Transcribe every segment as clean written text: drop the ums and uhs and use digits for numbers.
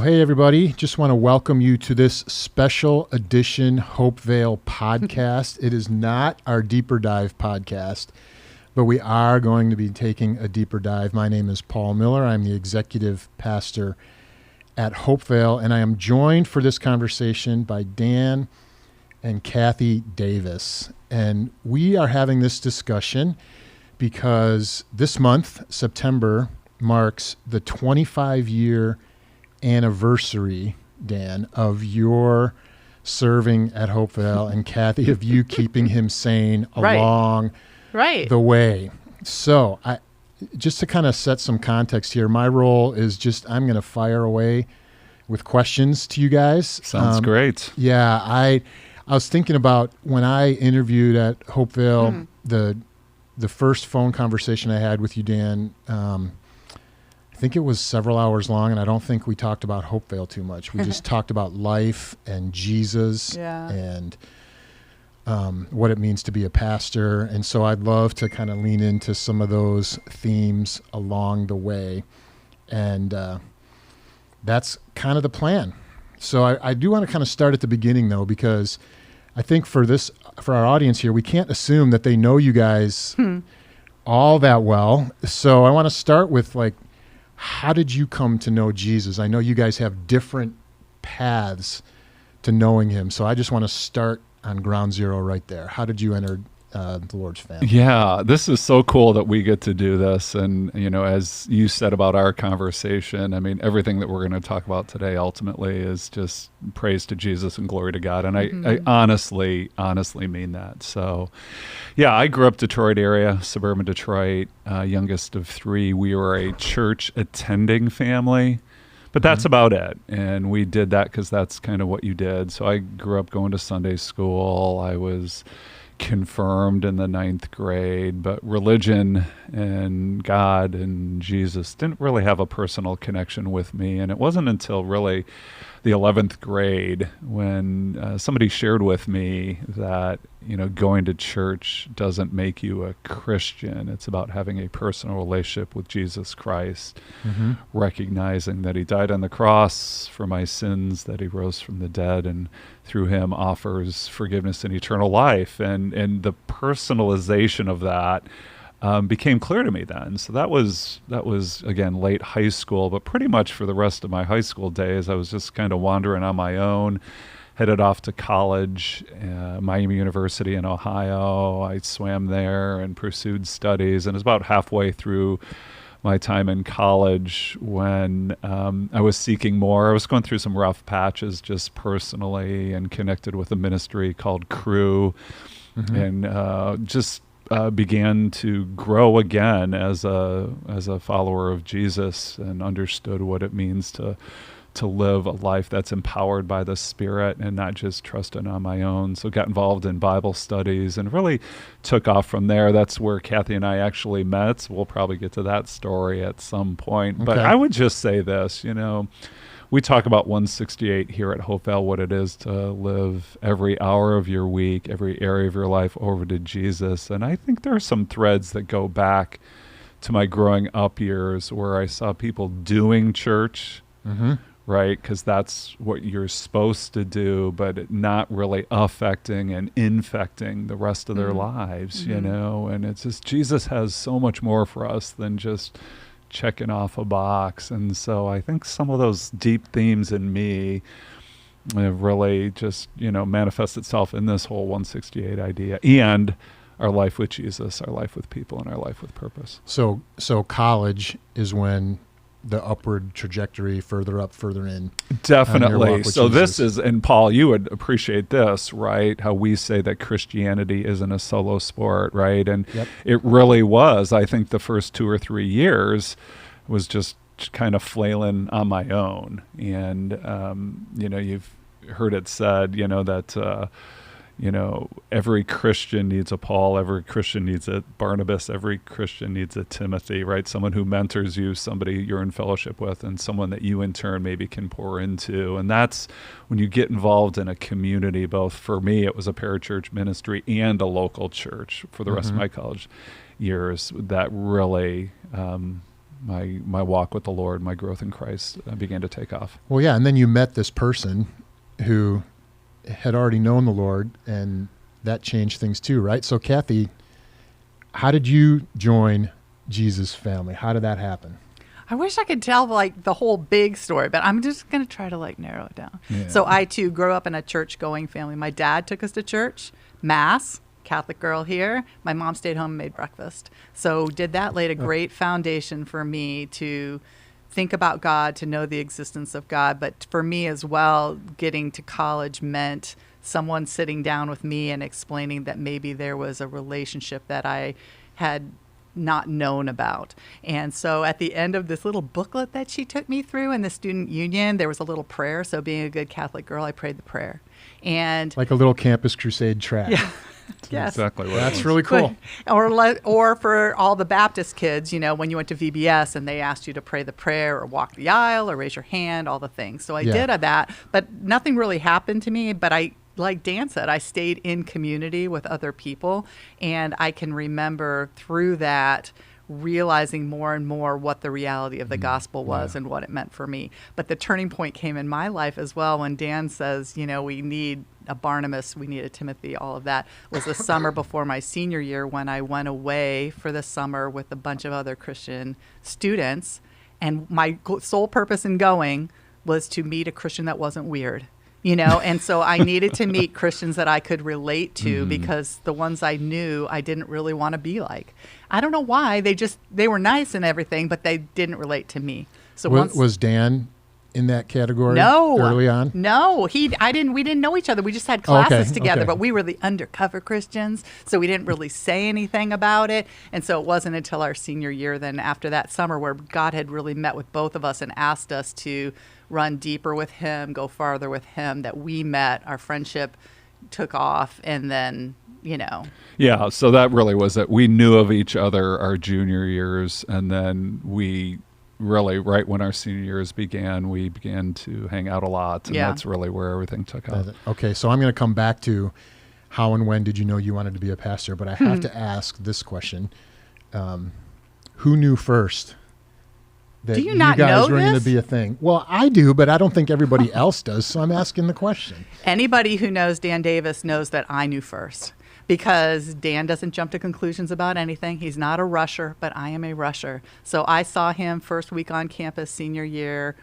Hey, everybody. Just want to welcome you to this special edition Hopevale podcast. It is not our Deeper Dive podcast, but we are going to be taking a deeper dive. My name is Paul Miller. I'm the executive pastor at Hopevale, and I am joined for this conversation by Dan and Cathy Davis. And we are having this discussion because this month, September, marks the 25-year anniversary, Dan, of your serving at Hopevale, and Cathy, of you keeping him sane along the way. So just to kind of set some context here, my role is I'm going to fire away with questions to you guys. Sounds great. Yeah, I was thinking about when I interviewed at Hopevale, the first phone conversation I had with you, Dan. I think it was several hours long, and I don't think we talked about Hopevale too much. We just talked about life and Jesus and what it means to be a pastor. And so I'd love to kind of lean into some of those themes along the way. And that's kind of the plan. So I do want to kind of start at the beginning, though, because I think for our audience here, we can't assume that they know you guys all that well. So I want to start with, how did you come to know Jesus? I know you guys have different paths to knowing him. So I just want to start on ground zero right there. How did you enter the Lord's family? Yeah, this is so cool that we get to do this. And, as you said about our conversation, everything that we're going to talk about today ultimately is just praise to Jesus and glory to God. And I honestly mean that. So, yeah, I grew up Detroit area, suburban Detroit, youngest of three. We were a church attending family. But that's about it. And we did that because that's kind of what you did. So I grew up going to Sunday school. I was confirmed in the 9th grade, but religion and God and Jesus didn't really have a personal connection with me. And it wasn't until really the 11th grade when somebody shared with me that, going to church doesn't make you a Christian. It's about having a personal relationship with Jesus Christ, recognizing that he died on the cross for my sins, that he rose from the dead, and through him offers forgiveness and eternal life. And the personalization of that became clear to me then. So that was again late high school, but pretty much for the rest of my high school days, I was just kind of wandering on my own, headed off to college, Miami University in Ohio. I swam there and pursued studies, and it was about halfway through my time in college when I was seeking more. I was going through some rough patches just personally and connected with a ministry called Crew, and began to grow again as a follower of Jesus, and understood what it means to live a life that's empowered by the Spirit and not just trusting on my own. So got involved in Bible studies and really took off from there. That's where Cathy and I actually met. So we'll probably get to that story at some point. Okay. But I would just say this, we talk about 168 here at Hopevale, what it is to live every hour of your week, every area of your life over to Jesus. And I think there are some threads that go back to my growing up years where I saw people doing church, right? Because that's what you're supposed to do, but not really affecting and infecting the rest of their lives, And it's just, Jesus has so much more for us than just checking off a box. And so I think some of those deep themes in me really just, manifest itself in this whole 168 idea and our life with Jesus, our life with people, and our life with purpose. So college is when the upward trajectory, further up, further in. Definitely. So this is, and Paul, you would appreciate this, right? How we say that Christianity isn't a solo sport, right? And it really was. I think the first 2 or 3 years was just kind of flailing on my own. And, you've heard it said, that, every Christian needs a Paul, every Christian needs a Barnabas, every Christian needs a Timothy, right? Someone who mentors you, somebody you're in fellowship with, and someone that you in turn maybe can pour into. And that's when you get involved in a community, both for me, it was a parachurch ministry and a local church for the rest of my college years, that really my walk with the Lord, my growth in Christ began to take off. Well, yeah, and then you met this person who had already known the Lord, and that changed things too, right? So, Cathy, how did you join Jesus' family? How did that happen? I wish I could tell like the whole big story, but I'm just going to try to like narrow it down. Yeah. So I too grew up in a church-going family. My dad took us to church, Mass, Catholic girl here. My mom stayed home and made breakfast. So did that, laid a great foundation for me to think about God, to know the existence of God. But for me as well, getting to college meant someone sitting down with me and explaining that maybe there was a relationship that I had not known about. And so at the end of this little booklet that she took me through in the student union, there was a little prayer. So being a good Catholic girl, I prayed the prayer. And like a little Campus Crusade track. yeah. Yes. Exactly what That's really cool. Or for all the Baptist kids, you know, when you went to VBS and they asked you to pray the prayer or walk the aisle or raise your hand, all the things. So I did that, but nothing really happened to me. But I, like Dan said, I stayed in community with other people, and I can remember through that realizing more and more what the reality of the gospel was and what it meant for me. But the turning point came in my life as well when Dan says, you know, we need a Barnabas, we need a Timothy, all of that was the summer before my senior year when I went away for the summer with a bunch of other Christian students. And my sole purpose in going was to meet a Christian that wasn't weird. You know, and so I needed to meet Christians that I could relate to because the ones I knew I didn't really want to be like. I don't know why. They were nice and everything, but they didn't relate to me. So was Dan in that category? No, early on? No, we didn't know each other. We just had classes together, but we were the undercover Christians, so we didn't really say anything about it. And so it wasn't until our senior year, then after that summer, where God had really met with both of us and asked us to run deeper with him, go farther with him, that we met, our friendship took off, and then, you know. Yeah, so that really was it. We knew of each other our junior years, and then we really, right when our senior years began, we began to hang out a lot, and that's really where everything took off. Okay, so I'm going to come back to how and when did you know you wanted to be a pastor, but I have to ask this question. Who knew first that you guys were going to be a thing? Well, I do, but I don't think everybody else does, so I'm asking the question. Anybody who knows Dan Davis knows that I knew first, because Dan doesn't jump to conclusions about anything. He's not a rusher, but I am a rusher. So I saw him first week on campus, senior year.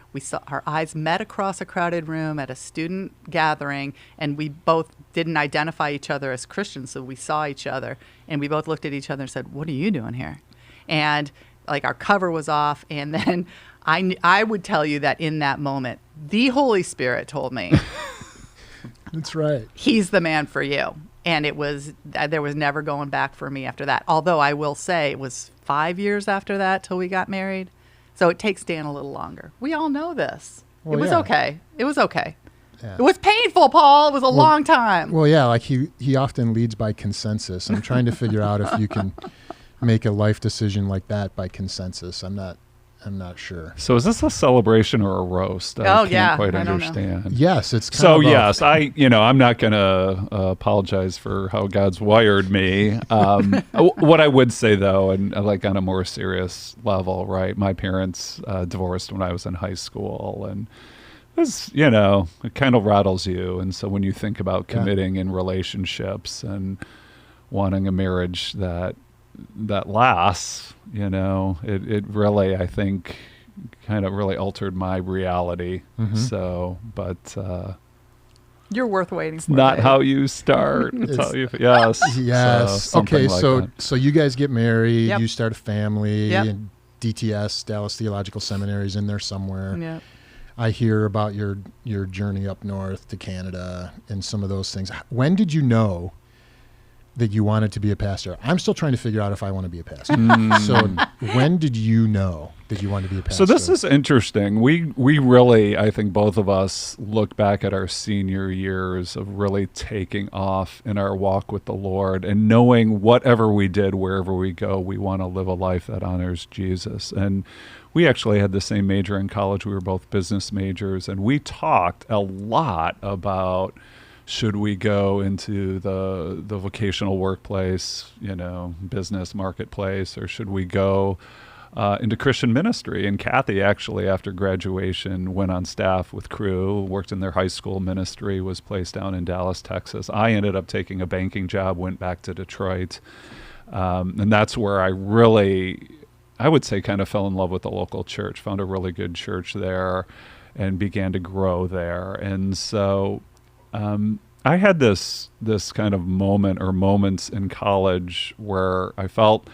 Our eyes met across a crowded room at a student gathering, and we both didn't identify each other as Christians, so we saw each other, and we both looked at each other and said, "What are you doing here?" And like our cover was off, and then I would tell you that in that moment, the Holy Spirit told me, "That's right. He's the man for you." And there was never going back for me after that. Although I will say it was 5 years after that till we got married. So it takes Dan a little longer. We all know this. Well, it was okay. It was okay. Yeah. It was painful, Paul. It was a long time. Well, yeah, like he often leads by consensus. I'm trying to figure out if you can make a life decision like that by consensus. I'm not sure. So is this a celebration or a roast? I can't quite understand. Yes, it's kind of yes. I'm not going to apologize for how God's wired me. What I would say though, and like on a more serious level, right? My parents divorced when I was in high school, and it was, it kind of rattles you. And so when you think about committing in relationships and wanting a marriage that lasts, it really, I think, kind of really altered my reality. So, but you're worth waiting for. Not how you start. Yes. Yes. Okay. So you guys get married. Yep. You start a family. Yep. And DTS, Dallas Theological Seminary, is in there somewhere. Yep. I hear about your journey up north to Canada and some of those things. When did you know that you wanted to be a pastor? I'm still trying to figure out if I want to be a pastor. So when did you know that you wanted to be a pastor? So this is interesting. We really, I think both of us look back at our senior years of really taking off in our walk with the Lord and knowing whatever we did, wherever we go, we want to live a life that honors Jesus. And we actually had the same major in college. We were both business majors, and we talked a lot about, should we go into the vocational workplace, business marketplace, or should we go into Christian ministry. And Cathy actually, after graduation, went on staff with Cru, worked in their high school ministry, was placed down in Dallas, Texas. I ended up taking a banking job, went back to Detroit. And that's where I really, I would say, kind of fell in love with the local church, found a really good church there, and began to grow there. And so I had this kind of moment or moments in college where I felt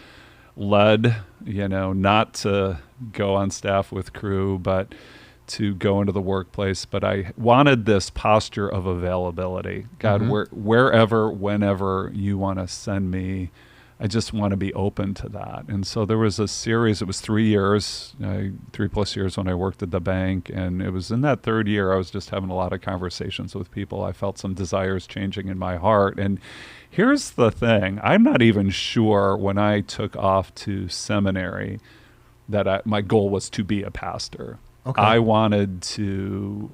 led, not to go on staff with Cru, but to go into the workplace. But I wanted this posture of availability. God, wherever, whenever you want to send me, I just want to be open to that. And so there was a series, it was 3 years, 3+ years when I worked at the bank. And it was in that third year, I was just having a lot of conversations with people. I felt some desires changing in my heart. And here's the thing, I'm not even sure when I took off to seminary that my goal was to be a pastor. Okay. I wanted to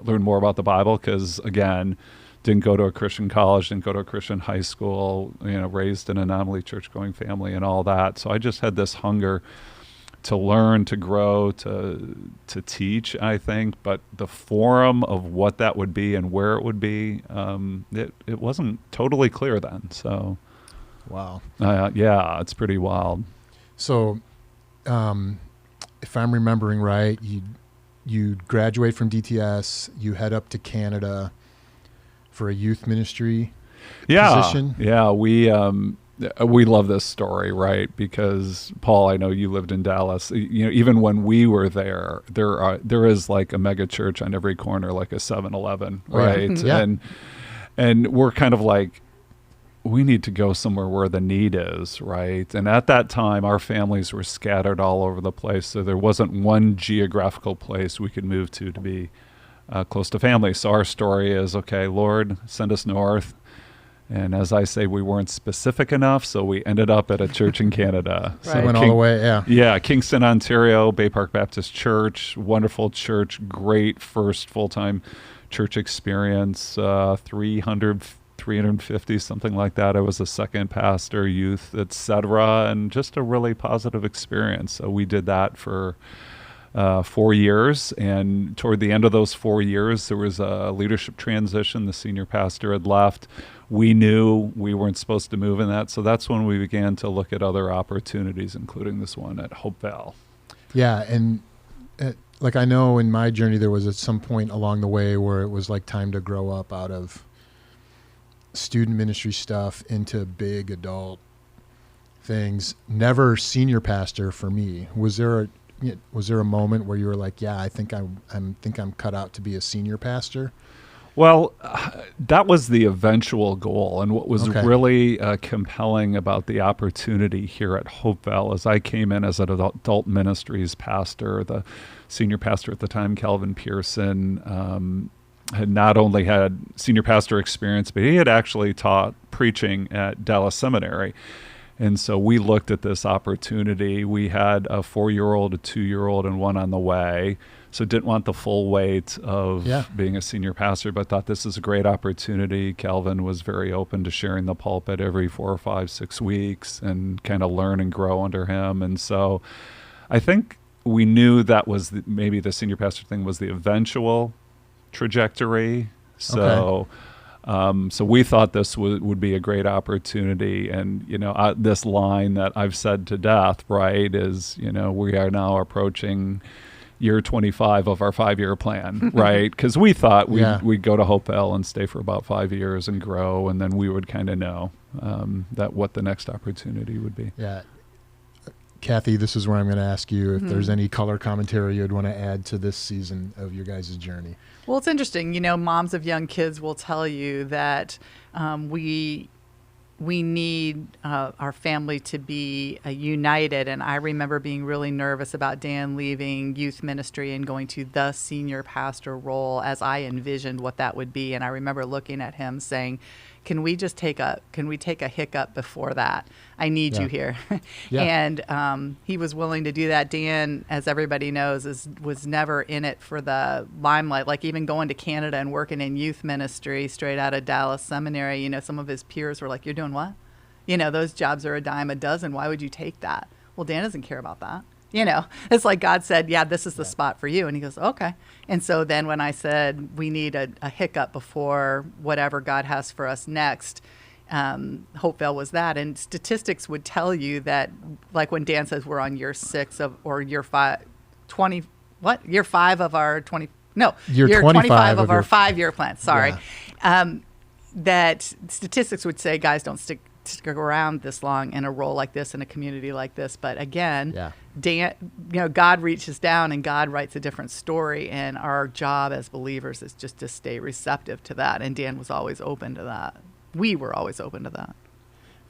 learn more about the Bible because, again, didn't go to a Christian college, didn't go to a Christian high school, raised in an anomaly church-going family and all that. So I just had this hunger to learn, to grow, to teach, I think. But the forum of what that would be and where it would be, it wasn't totally clear then. So, wow. Yeah, it's pretty wild. So if I'm remembering right, you graduate from DTS, you head up to Canada for a youth ministry position? Yeah, we love this story, right? Because Paul, I know you lived in Dallas. Even when we were there is like a mega church on every corner, like a 7-Eleven, right? Yeah. And we're kind of like, we need to go somewhere where the need is, right? And at that time, our families were scattered all over the place, so there wasn't one geographical place we could move to be close to family. So our story is, okay, Lord, send us north. And as I say, we weren't specific enough, so we ended up at a church in Canada. Right. So went all the way, yeah. Yeah, Kingston, Ontario, Bay Park Baptist Church, wonderful church, great first full-time church experience, 350, something like that. I was a second pastor, youth, etc., and just a really positive experience. So we did that for 4 years, and toward the end of those 4 years, there was a leadership transition. The senior pastor had left. We knew we weren't supposed to move in that, so that's when we began to look at other opportunities, including this one at Hopevale. Yeah, and like I know in my journey, there was at some point along the way where it was like time to grow up out of student ministry stuff into big adult things. Never senior pastor for me. Was there a moment where you were like, yeah, I think I'm cut out to be a senior pastor? Well, that was the eventual goal. And what was really compelling about the opportunity here at Hopevale is I came in as an adult ministries pastor. The senior pastor at the time, Calvin Pearson, had not only had senior pastor experience, but he had actually taught preaching at Dallas Seminary. And so we looked at this opportunity. We had a 4-year-old, a 2-year-old, and one on the way. So didn't want the full weight of being a senior pastor, but thought this is a great opportunity. Calvin was very open to sharing the pulpit every 4 or 5, 6 weeks and kind of learn and grow under him. And so I think we knew that was maybe the senior pastor thing was the eventual trajectory. So so we thought this would be a great opportunity. And, this line that I've said to death, right, is, we are now approaching year 25 of our 5-year plan, right? Because we thought we'd go to Hopevale and stay for about 5 years and grow, and then we would kind of know that what the next opportunity would be. Yeah. Cathy, this is where I'm going to ask you if there's any color commentary you'd want to add to this season of your guys' journey. Well, it's interesting. Moms of young kids will tell you that we need our family to be united. And I remember being really nervous about Dan leaving youth ministry and going to the senior pastor role as I envisioned what that would be. And I remember looking at him saying, can we take a hiccup before that? I need you here. And he was willing to do that. Dan, as everybody knows, was never in it for the limelight. Like even going to Canada and working in youth ministry straight out of Dallas Seminary, some of his peers were like, you're doing what? Those jobs are a dime a dozen. Why would you take that? Well, Dan doesn't care about that. It's like God said, yeah, this is the spot for you. And he goes, okay. And so then when I said we need a hiccup before whatever God has for us next, Hopevale was that. And statistics would tell you that, like when Dan says we're on year 6 or year 5, 20, what? Year 5 of our 20, no, year 25 of our 5-year plan. Sorry. Yeah. That statistics would say guys don't stick around this long in a role like this in a community like this. But again, Dan, God reaches down and God writes a different story, and our job as believers is just to stay receptive to that. And Dan was always open to that. We were always open to that.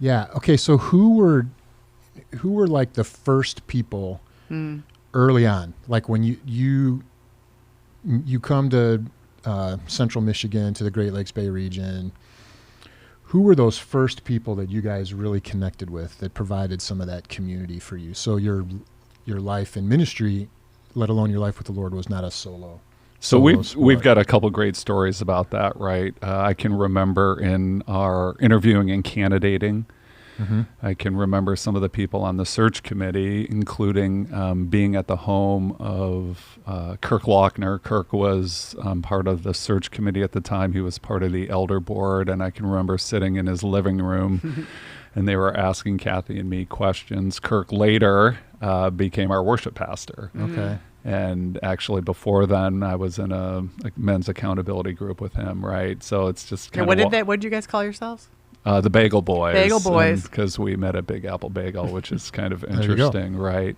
Yeah. Okay. So who were like the first people early on? Like when you come to Central Michigan, to the Great Lakes Bay region, who were those first people that you guys really connected with that provided some of that community for you? So your life in ministry, let alone your life with the Lord, was not a solo. So we've got a couple great stories about that, right? I can remember in our interviewing and candidating, I can remember some of the people on the search committee, including being at the home of Kirk Lochner. Kirk was part of the search committee at the time. He was part of the elder board, and I can remember sitting in his living room, and they were asking Cathy and me questions. Kirk later became our worship pastor. Okay. And actually, before then, I was in a men's accountability group with him, right? So it's just kind of... What did you guys call yourselves? The Bagel Boys. Bagel Boys. Because we met at Big Apple Bagel, which is kind of interesting, right?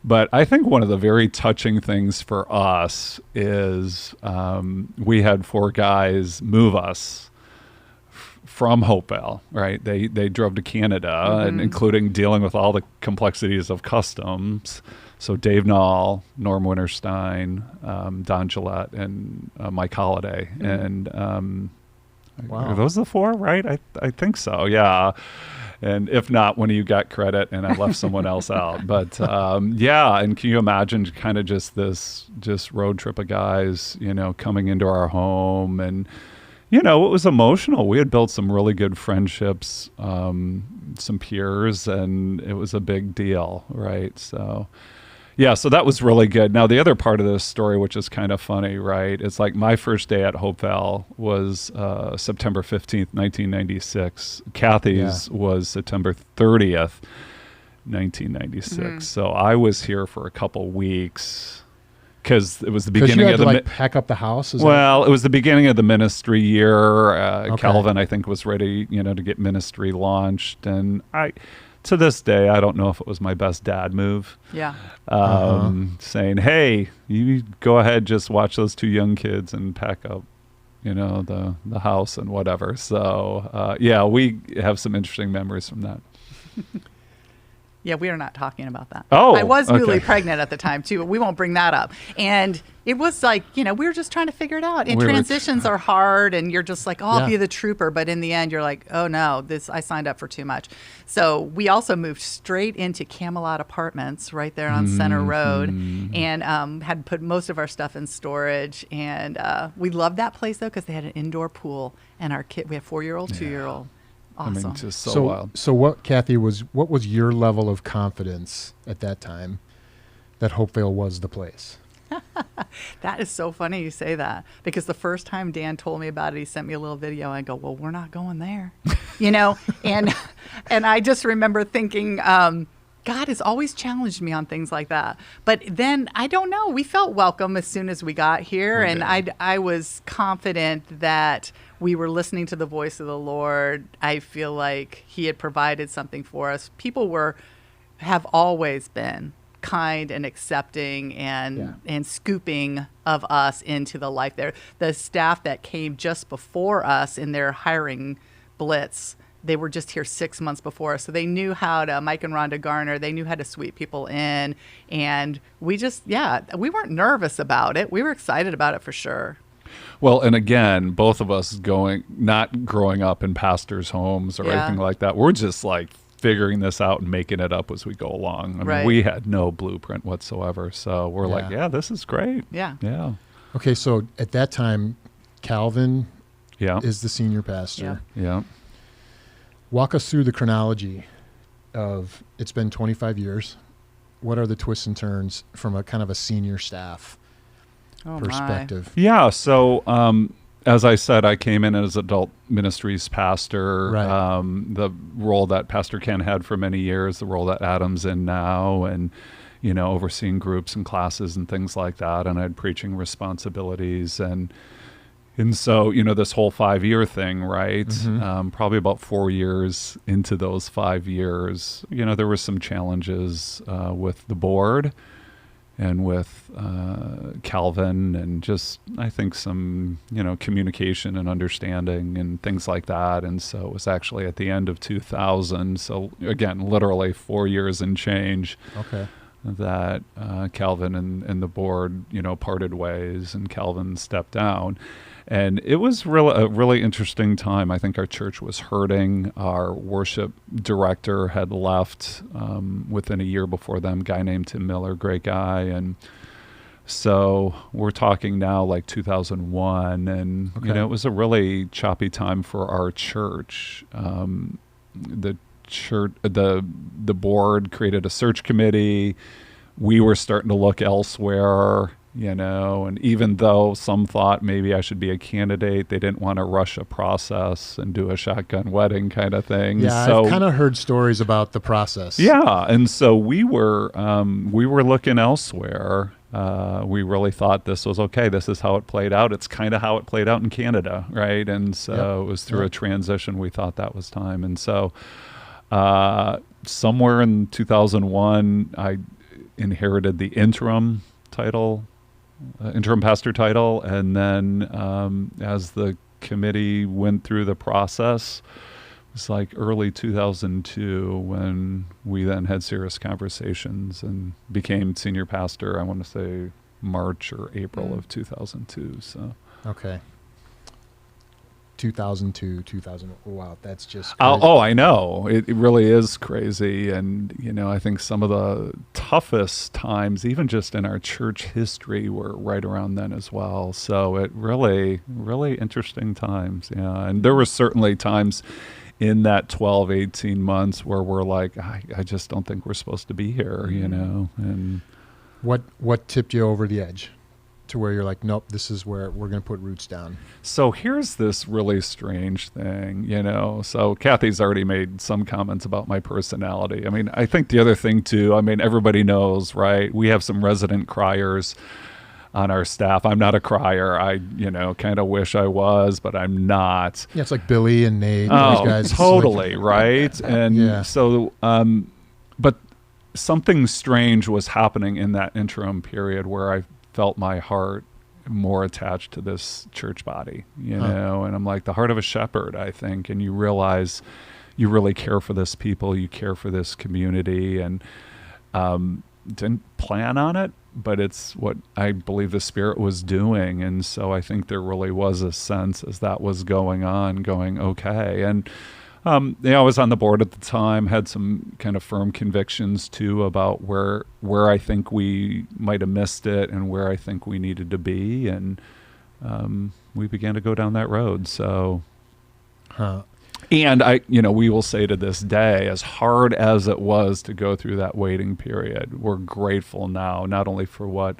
But I think one of the very touching things for us is we had 4 guys move us from Hopevale, right? They drove to Canada, and including dealing with all the complexities of customs. So Dave Noll, Norm Winterstein, Don Gillette, and Mike Holliday. And wow. Are those the 4, right? I think so, yeah. And if not, one of you got credit and I left someone else out. But yeah, and can you imagine kind of just this road trip of guys, coming into our home, and it was emotional. We had built some really good friendships, some peers, and it was a big deal, right? So yeah, so that was really good. Now, the other part of this story, which is kind of funny, right? It's like my first day at Hopevale was September 15th, 1996. Cathy's was September 30th, 1996. So I was here for a couple weeks because it was the beginning of the... pack up the house? It was the beginning of the ministry year. Calvin, I think, was ready, to get ministry launched. And to this day, I don't know if it was my best dad move. Yeah. Saying, hey, you go ahead, just watch those 2 young kids and pack up, the house and whatever. So, yeah, we have some interesting memories from that. Yeah, we are not talking about that. Oh, I was newly pregnant at the time, too, but we won't bring that up. And it was like, we were just trying to figure it out. And transitions are hard, and you're just like, I'll be the trooper. But in the end, you're like, oh, no, I signed up for too much. So we also moved straight into Camelot Apartments right there on Center Road, and had put most of our stuff in storage. And we loved that place, though, because they had an indoor pool. And our kid, we have 4-year-old, 2-year-old. Awesome. I mean, just so wild. So what, Cathy, what was your level of confidence at that time that Hopevale was the place? That is so funny you say that, because the first time Dan told me about it, he sent me a little video. I go, well, we're not going there, and I just remember thinking, God has always challenged me on things like that. But then, I don't know, we felt welcome as soon as we got here. And I was confident that we were listening to the voice of the Lord. I feel like he had provided something for us. People have always been kind and accepting and scooping of us into the life there. The staff that came just before us in their hiring blitz, they were just here 6 months before us. So they knew how to, Mike and Rhonda Garner, they knew how to sweep people in. And we we weren't nervous about it. We were excited about it for sure. Well, and again, both of us not growing up in pastors' homes or anything like that. We're just like figuring this out and making it up as we go along. I mean, we had no blueprint whatsoever. So we're like, yeah, this is great. Yeah. Yeah. Okay, so at that time, Calvin is the senior pastor. Yeah. Walk us through the chronology of, it's been 25 years. what are the twists and turns from a kind of a senior staff perspective? Yeah. So, as I said, I came in as adult ministries pastor, Right. The role that Pastor Ken had for many years, the role that Adam's in now, and, overseeing groups and classes and things like that. And I had preaching responsibilities. And so, this whole 5-year thing, right? Mm-hmm. Probably about 4 years into those 5 years, there were some challenges with the board and with Calvin, and just, I think, some, communication and understanding and things like that. And so it was actually at the end of 2000, so again, literally 4 years and change, Okay. that Calvin and the board, parted ways, and Calvin stepped down. And it was a really interesting time. I think our church was hurting. Our worship director had left within a year before them, a guy named Tim Miller, great guy. And so we're talking now like 2001. And, Okay. it was a really choppy time for our church. The board created a search committee. We were starting to look elsewhere. And even though some thought maybe I should be a candidate, they didn't want to rush a process and do a shotgun wedding kind of thing. Yeah, So, I've kind of heard stories about the process. yeah, and so we were looking elsewhere. We really thought this was okay. This is how it played out. It's kind of how it played out in Canada, right? And so it was through a transition. We thought that was time. And so somewhere in 2001, I inherited the interim pastor title, and then as the committee went through the process, it was like early 2002 when we then had serious conversations and became senior pastor. I want to say March or April of 2002. So Okay. 2002, 2000. Wow, that's just crazy. I know. It really is crazy. And, I think some of the toughest times, even just in our church history, were right around then as well. So it really, really interesting times. Yeah. And there were certainly times in that 12, 18 months where we're like, I just don't think we're supposed to be here, and What tipped you over the edge to where you're like, nope, this is where we're going to put roots down? So here's this really strange thing, So Cathy's already made some comments about my personality. I mean, I think the other thing too, everybody knows, right? We have some resident criers on our staff. I'm not a crier. I, kind of wish I was, but I'm not. Yeah, it's like Billy and Nate. Oh, those guys. totally, right? And so, but something strange was happening in that interim period where I felt my heart more attached to this church body, and I'm like the heart of a shepherd, I think, and you realize you really care for this people, you care for this community, and didn't plan on it, but it's what I believe the Spirit was doing. And so I think there really was a sense as that was going on, going, okay. And I was on the board at the time, had some kind of firm convictions too about where I think we might have missed it and where I think we needed to be, and we began to go down that road. So, and we will say to this day, as hard as it was to go through that waiting period, we're grateful now, not only for what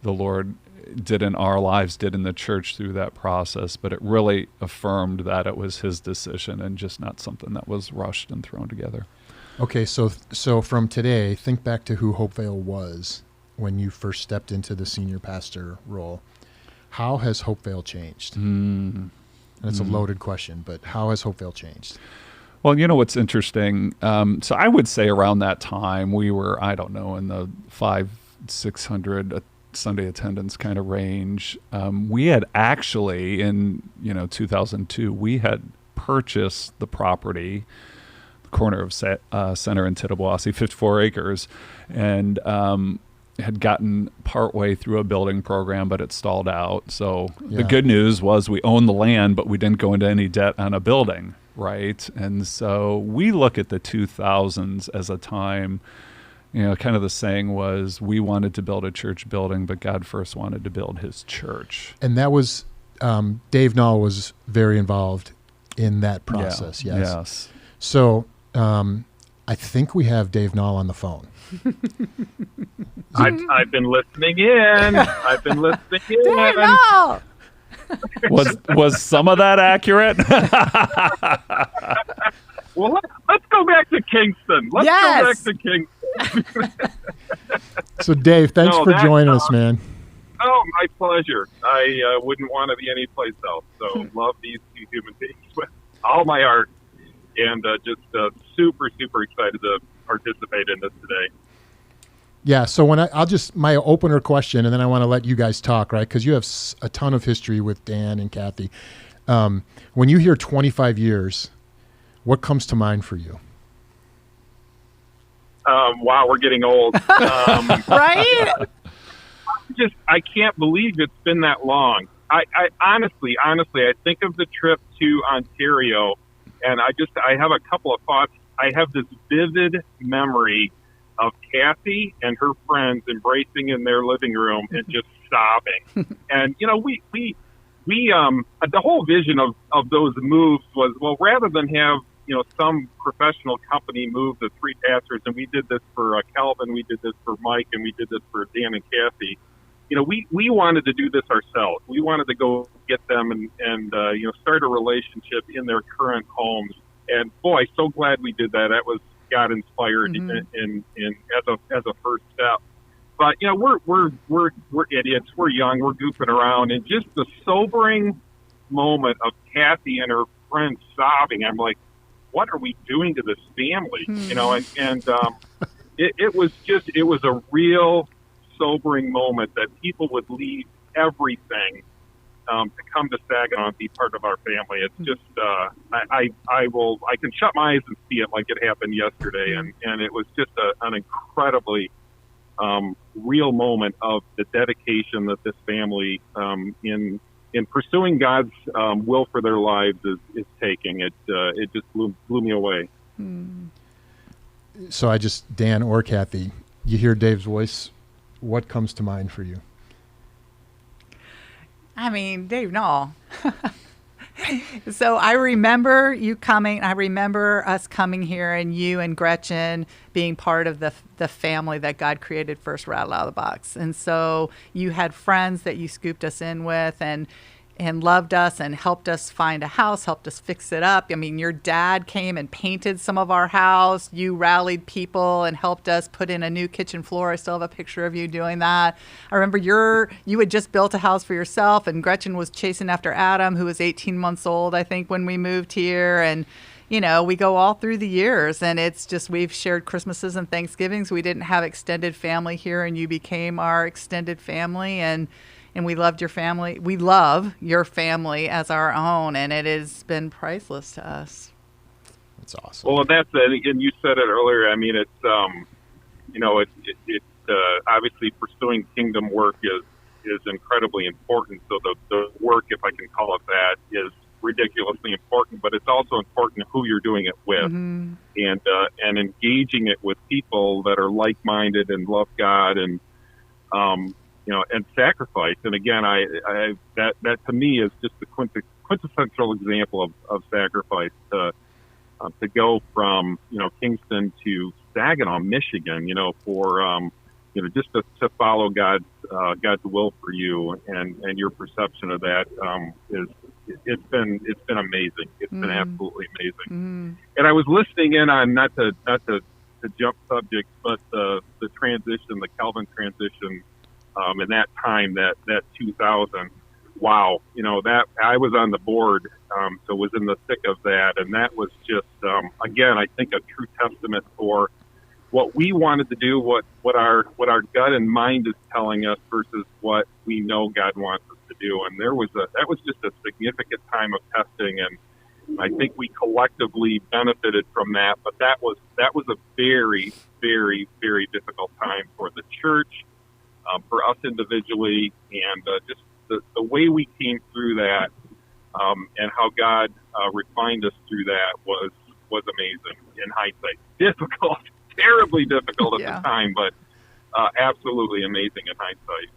the Lord did in our lives, did in the church through that process, but it really affirmed that it was His decision and just not something that was rushed and thrown together. Okay, so from today, think back to who Hopevale was when you first stepped into the senior pastor role. How has Hopevale changed? And it's a loaded question, but how has Hopevale changed? Well, what's interesting, so I would say around that time we were, I don't know, in the 500-600 Sunday attendance kind of range. We had actually in 2002 we had purchased the property, the corner of Center and Tittabawassee, 54 acres, and had gotten partway through a building program, but it stalled out. So the good news was we owned the land, but we didn't go into any debt on a building, right? And so we look at the 2000s as a time, kind of the saying was, we wanted to build a church building, but God first wanted to build His church. And that was, Dave Noll was very involved in that process. Yes. So I think we have Dave Noll on the phone. I've been listening in. Dave Noll! Was some of that accurate? Well, let's go back to Kingston. Yes. Go back to Kingston. So, Dave, thanks for joining us, man. Oh, my pleasure. I wouldn't want to be anyplace else. So, love these two human beings with all my heart, and just super, super excited to participate in this today. Yeah, so when my opener question, and then I want to let you guys talk, right? Because you have a ton of history with Dan and Cathy. When you hear 25 years, what comes to mind for you? Wow, we're getting old. Right? I can't believe it's been that long. I honestly, I think of the trip to Ontario, and I have a couple of thoughts. I have this vivid memory of Cathy and her friends embracing in their living room and just sobbing. And, the whole vision of those moves was, well, rather than have, some professional company move the three pastors, and we did this for Calvin, we did this for Mike, and we did this for Dan and Cathy. We wanted to do this ourselves. We wanted to go get them and start a relationship in their current homes. And boy, so glad we did that. That was God inspired in as a first step. But we're idiots. We're young. We're goofing around, and just the sobering moment of Cathy and her friends sobbing. I'm like, what are we doing to this family? It was a real sobering moment that people would leave everything to come to Saginaw and be part of our family. It's just I can shut my eyes and see it like it happened yesterday, and it was just an incredibly real moment of the dedication that this family in pursuing God's will for their lives is taking. It just blew me away. So Dan or Cathy, you hear Dave's voice, what comes to mind for you? I mean, Dave Noll. So I remember you coming. I remember us coming here, and you and Gretchen being part of the family that God created first right out of the box. And so you had friends that you scooped us in with, and loved us and helped us find a house, helped us fix it up. I mean, your dad came and painted some of our house. You rallied people and helped us put in a new kitchen floor. I still have a picture of you doing that. I remember you had just built a house for yourself, and Gretchen was chasing after Adam, who was 18 months old, I think, when we moved here. And, we go all through the years, and it's just we've shared Christmases and Thanksgivings. We didn't have extended family here, and you became our extended family. And we loved your family. We love your family as our own, and it has been priceless to us. That's awesome. Well, that's it. And you said it earlier. I mean, it's obviously pursuing kingdom work is incredibly important. So the work, if I can call it that, is ridiculously important. But it's also important who you're doing it with, and engaging it with people that are like-minded and love God and and sacrifice. And again, that to me is just the quintessential example of sacrifice to go from, Kingston to Saginaw, Michigan, for, just to follow God's will for you and your perception of that, it's been amazing. It's been absolutely amazing. And I was listening in on, not to jump subjects, but the transition, the Calvin transition, in that time, that 2000, wow, that I was on the board, so was in the thick of that, and that was just, again, I think a true testament for what we wanted to do, what our gut and mind is telling us versus what we know God wants us to do. And that was just a significant time of testing, and I think we collectively benefited from that. But that was a very, very, very difficult time for the church. For us individually, and just the way we came through that, and how God refined us through that was amazing in hindsight. Difficult, terribly difficult at the time, but absolutely amazing in hindsight.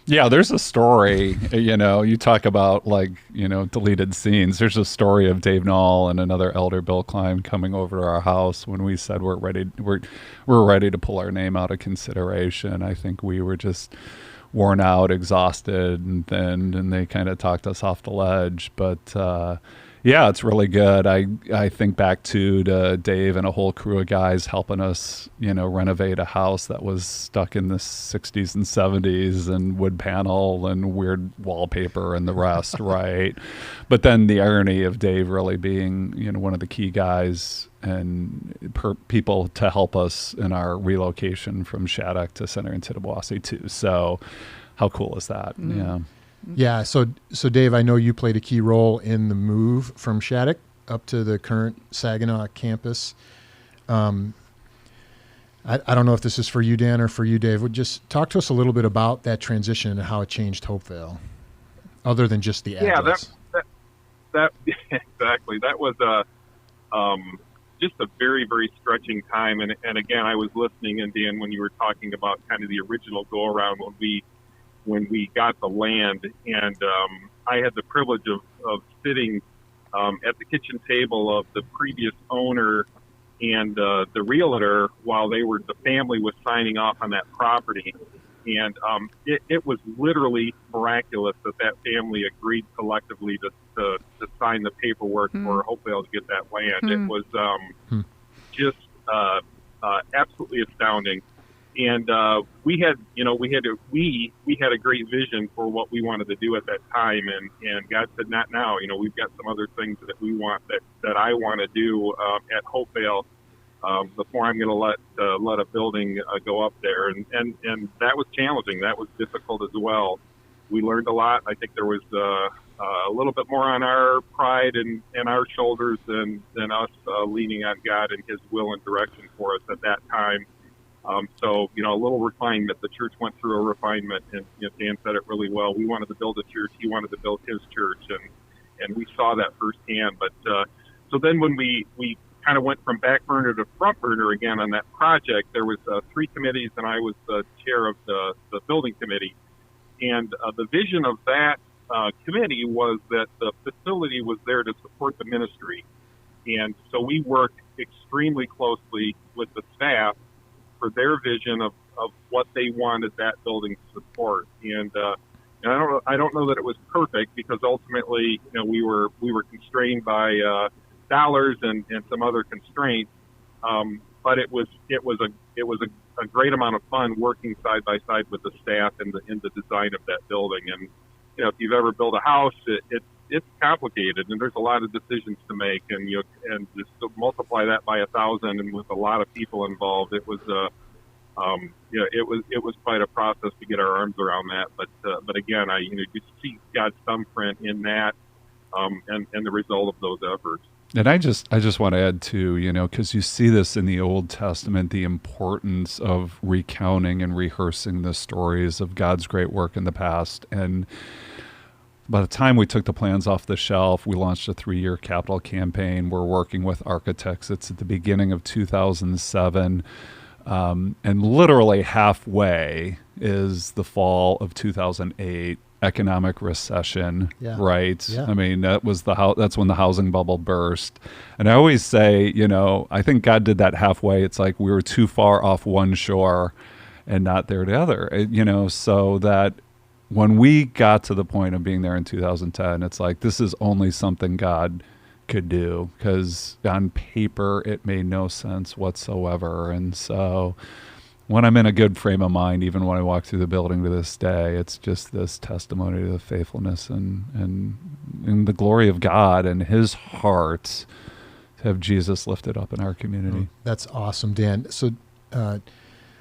Yeah, there's a story, you talk about deleted scenes. There's a story of Dave Noll and another elder, Bill Klein, coming over to our house when we said we're ready to pull our name out of consideration. I think we were just worn out, exhausted, and thinned, and they kind of talked us off the ledge. But yeah, it's really good. I think back to Dave and a whole crew of guys helping us, renovate a house that was stuck in the 60s and 70s and wood panel and weird wallpaper and the rest, right? But then the irony of Dave really being, one of the key guys and people to help us in our relocation from Shattuck to Center in Tittabawassee too. So how cool is that? Mm. Yeah. Yeah. So Dave, I know you played a key role in the move from Shattuck up to the current Saginaw campus. I don't know if this is for you, Dan, or for you, Dave. Would just talk to us a little bit about that transition and how it changed Hopevale, other than just the address. Yeah, that exactly. That was just a very, very stretching time. And again, I was listening, and Dan, when you were talking about kind of the original go around when we got the land, and I had the privilege of sitting at the kitchen table of the previous owner and the realtor while the family was signing off on that property. And it was literally miraculous that family agreed collectively to sign the paperwork for Hopevale to get that land. It was just absolutely astounding. And we had a great vision for what we wanted to do at that time, and God said, not now. We've got some other things that we want that I want to do at Hopevale before I'm going to let a building go up there, and that was challenging. That was difficult as well. We learned a lot. I think there was a little bit more on our pride and our shoulders than us leaning on God and His will and direction for us at that time. So, a little refinement. The church went through a refinement, and Dan said it really well. We wanted to build a church. He wanted to build his church, and we saw that firsthand. But so then when we kind of went from back burner to front burner again on that project, there was 3 committees, and I was the chair of the building committee. And the vision of that committee was that the facility was there to support the ministry. And so we worked extremely closely with the staff for their vision of what they wanted that building to support. And I don't know that it was perfect, because ultimately, we were constrained by dollars and some other constraints. But it was a great amount of fun working side by side with the staff in the design of that building. And if you've ever built a house, it's complicated, and there's a lot of decisions to make, and just to multiply that by 1,000, and with a lot of people involved, it was it was quite a process to get our arms around that. But again, you see God's thumbprint in that, and the result of those efforts. And I just want to add too, because you see this in the Old Testament, the importance of recounting and rehearsing the stories of God's great work in the past. And by the time we took the plans off the shelf, we launched a 3-year capital campaign. We're working with architects. It's at the beginning of 2007. And literally halfway is the fall of 2008, economic recession, right? Yeah. I mean, that's when the housing bubble burst. And I always say, I think God did that halfway. It's like we were too far off one shore and not there the other, so that when we got to the point of being there in 2010, it's like, this is only something God could do, because on paper it made no sense whatsoever. And so when I'm in a good frame of mind, even when I walk through the building to this day, it's just this testimony to the faithfulness and the glory of God and His heart to have Jesus lifted up in our community. That's awesome, Dan.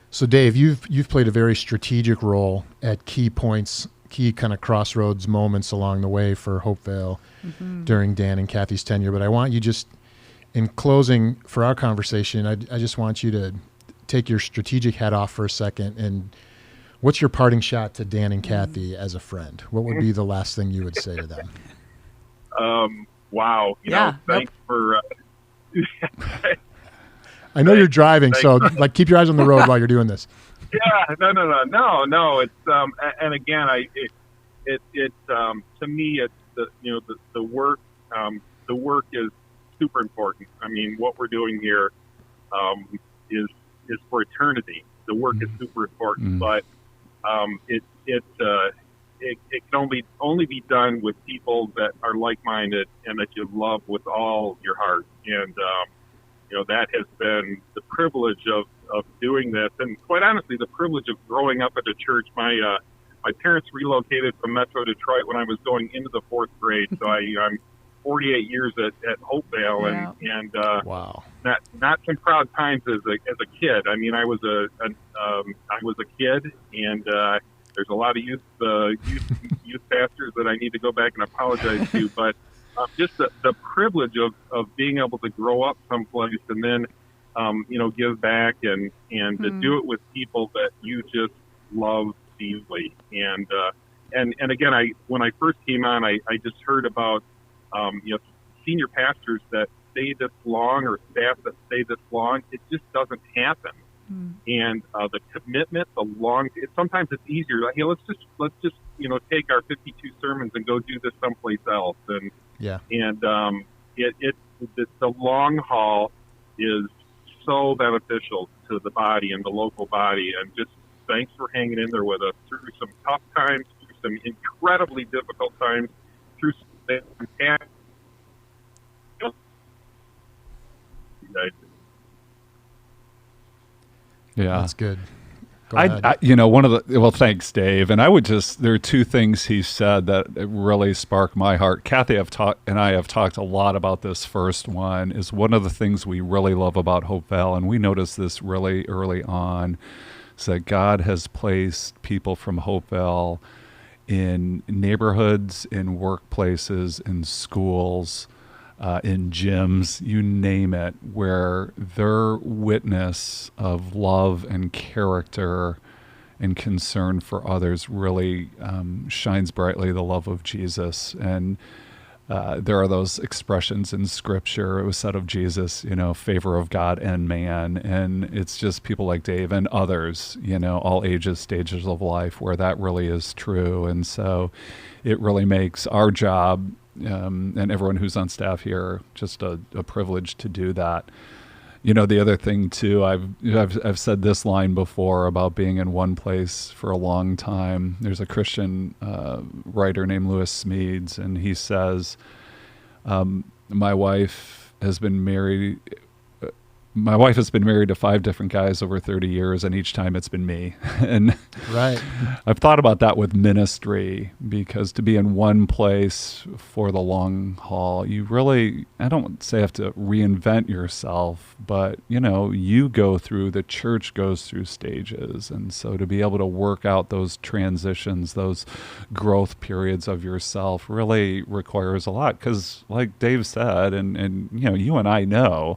So Dave, you've played a very strategic role at key points, key kind of crossroads moments along the way for Hopevale during Dan and Cathy's tenure. But I want you, just in closing for our conversation, I just want you to take your strategic hat off for a second. And what's your parting shot to Dan and Cathy as a friend? What would be the last thing you would say to them? Wow. Thanks for... I know you're driving, so keep your eyes on the road while you're doing this. Yeah, no. It's and again, to me, it's the work. The work is super important. I mean, what we're doing here is for eternity. The work is super important, but it can only be done with people that are like-minded and that you love with all your heart. And that has been the privilege of doing this, and quite honestly, the privilege of growing up at a church. My parents relocated from Metro Detroit when I was going into the 4th grade, so I'm 48 years at Hopevale, and wow, not some proud times as a kid. I mean, I was a kid, and there's a lot of youth pastors that I need to go back and apologize to, but just the privilege of being able to grow up someplace and then give back and to do it with people that you just love deeply. And again, when I first came on, I just heard about senior pastors that stay this long or staff that stay this long. It just doesn't happen. And the commitment, sometimes it's easier. Like, let's just take our 52 sermons and go do this someplace else. And the long haul is so beneficial to the body and the local body. And just thanks for hanging in there with us through some tough times, through some incredibly difficult times, through some Yeah, that's good. Go ahead. Thanks, Dave. And there are two things he said that really sparked my heart. Cathy and I have talked a lot about this first one. Is one of the things we really love about Hopevale, and we noticed this really early on, is that God has placed people from Hopevale in neighborhoods, in workplaces, in schools, in gyms, you name it, where their witness of love and character and concern for others really shines brightly the love of Jesus. And there are those expressions in Scripture. It was said of Jesus, favor of God and man. And it's just people like Dave and others, all ages, stages of life, where that really is true. And so it really makes our job and everyone who's on staff here just a privilege to do that. The other thing too, I've said this line before about being in one place for a long time. There's a Christian writer named Lewis Smedes, and he says, my wife has been married to 5 different guys over 30 years, and each time it's been me. And right. I've thought about that with ministry, because to be in one place for the long haul, you really, I don't say have to reinvent yourself, but the church goes through stages. And so to be able to work out those transitions, those growth periods of yourself really requires a lot. Because like Dave said, and you and I know,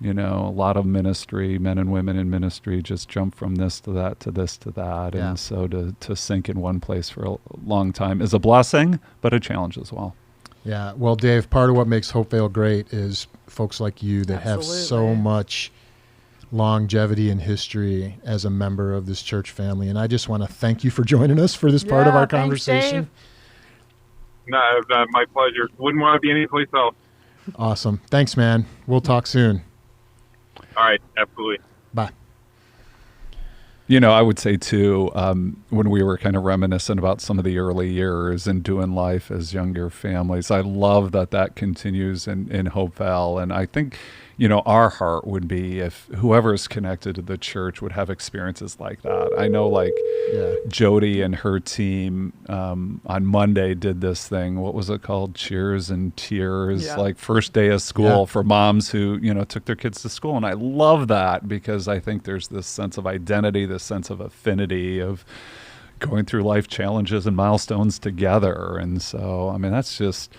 a lot of ministry, men and women in ministry just jump from this to that to this to that. Yeah. And so to sink in one place for a long time is a blessing, but a challenge as well. Yeah. Well, Dave, part of what makes Hopevale great is folks like you that have so much longevity and history as a member of this church family. And I just want to thank you for joining us for this part of our conversation. No, my pleasure. Wouldn't want to be anyplace else. Awesome. Thanks, man. We'll talk soon. All right, absolutely. Bye. I would say too, when we were kind of reminiscent about some of the early years and doing life as younger families, I love that continues in Hopevale. And I think, our heart would be if whoever's connected to the church would have experiences like that. I know Jody and her team on Monday did this thing. What was it called? Cheers and Tears, first day of school for moms who, took their kids to school. And I love that, because I think there's this sense of identity, this sense of affinity of going through life challenges and milestones together. And so, that's just,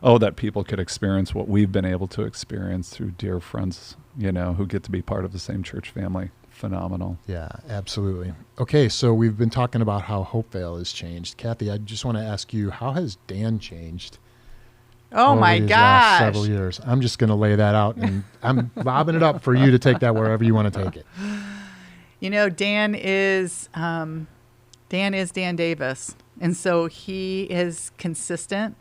that people could experience what we've been able to experience through dear friends, who get to be part of the same church family. Phenomenal. Yeah, absolutely. Okay, so we've been talking about how Hopevale has changed. Cathy, I just want to ask you, how has Dan changed? Oh my gosh. Last several years. I'm just going to lay that out, and I'm bobbing it up for you to take that wherever you want to take it. Dan is Dan Davis. And so he is consistent.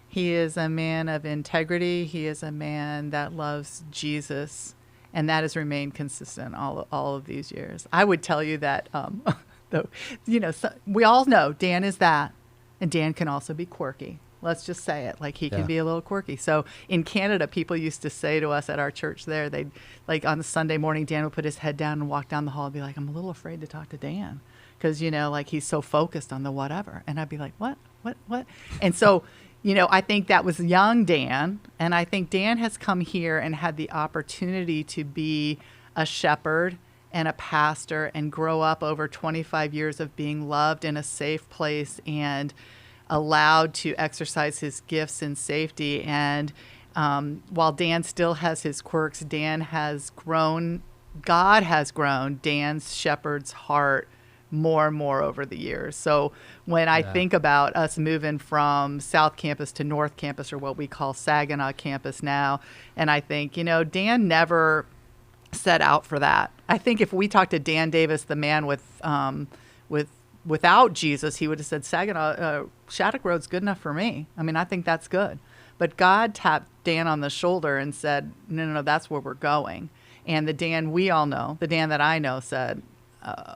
He is a man of integrity. He is a man that loves Jesus. And that has remained consistent all of these years. I would tell you that, we all know Dan is that. And Dan can also be quirky. Let's just say it. Like, he can be a little quirky. So in Canada, people used to say to us at our church there, they'd, like, on the Sunday morning, Dan would put his head down and walk down the hall and be like, I'm a little afraid to talk to Dan. Because, like, he's so focused on the whatever. And I'd be like, what? And so, I think that was young Dan. And I think Dan has come here and had the opportunity to be a shepherd and a pastor and grow up over 25 years of being loved in a safe place and allowed to exercise his gifts in safety. And while Dan still has his quirks, Dan has grown, God has grown Dan's shepherd's heart more and more over the years. So when I think about us moving from South Campus to North Campus, or what we call Saginaw Campus now, and I think, Dan never set out for that. I think if we talked to Dan Davis, the man without Jesus, he would have said, Saginaw, Shattuck Road's good enough for me. I mean, I think that's good. But God tapped Dan on the shoulder and said, no, that's where we're going. And the Dan we all know, the Dan that I know, said,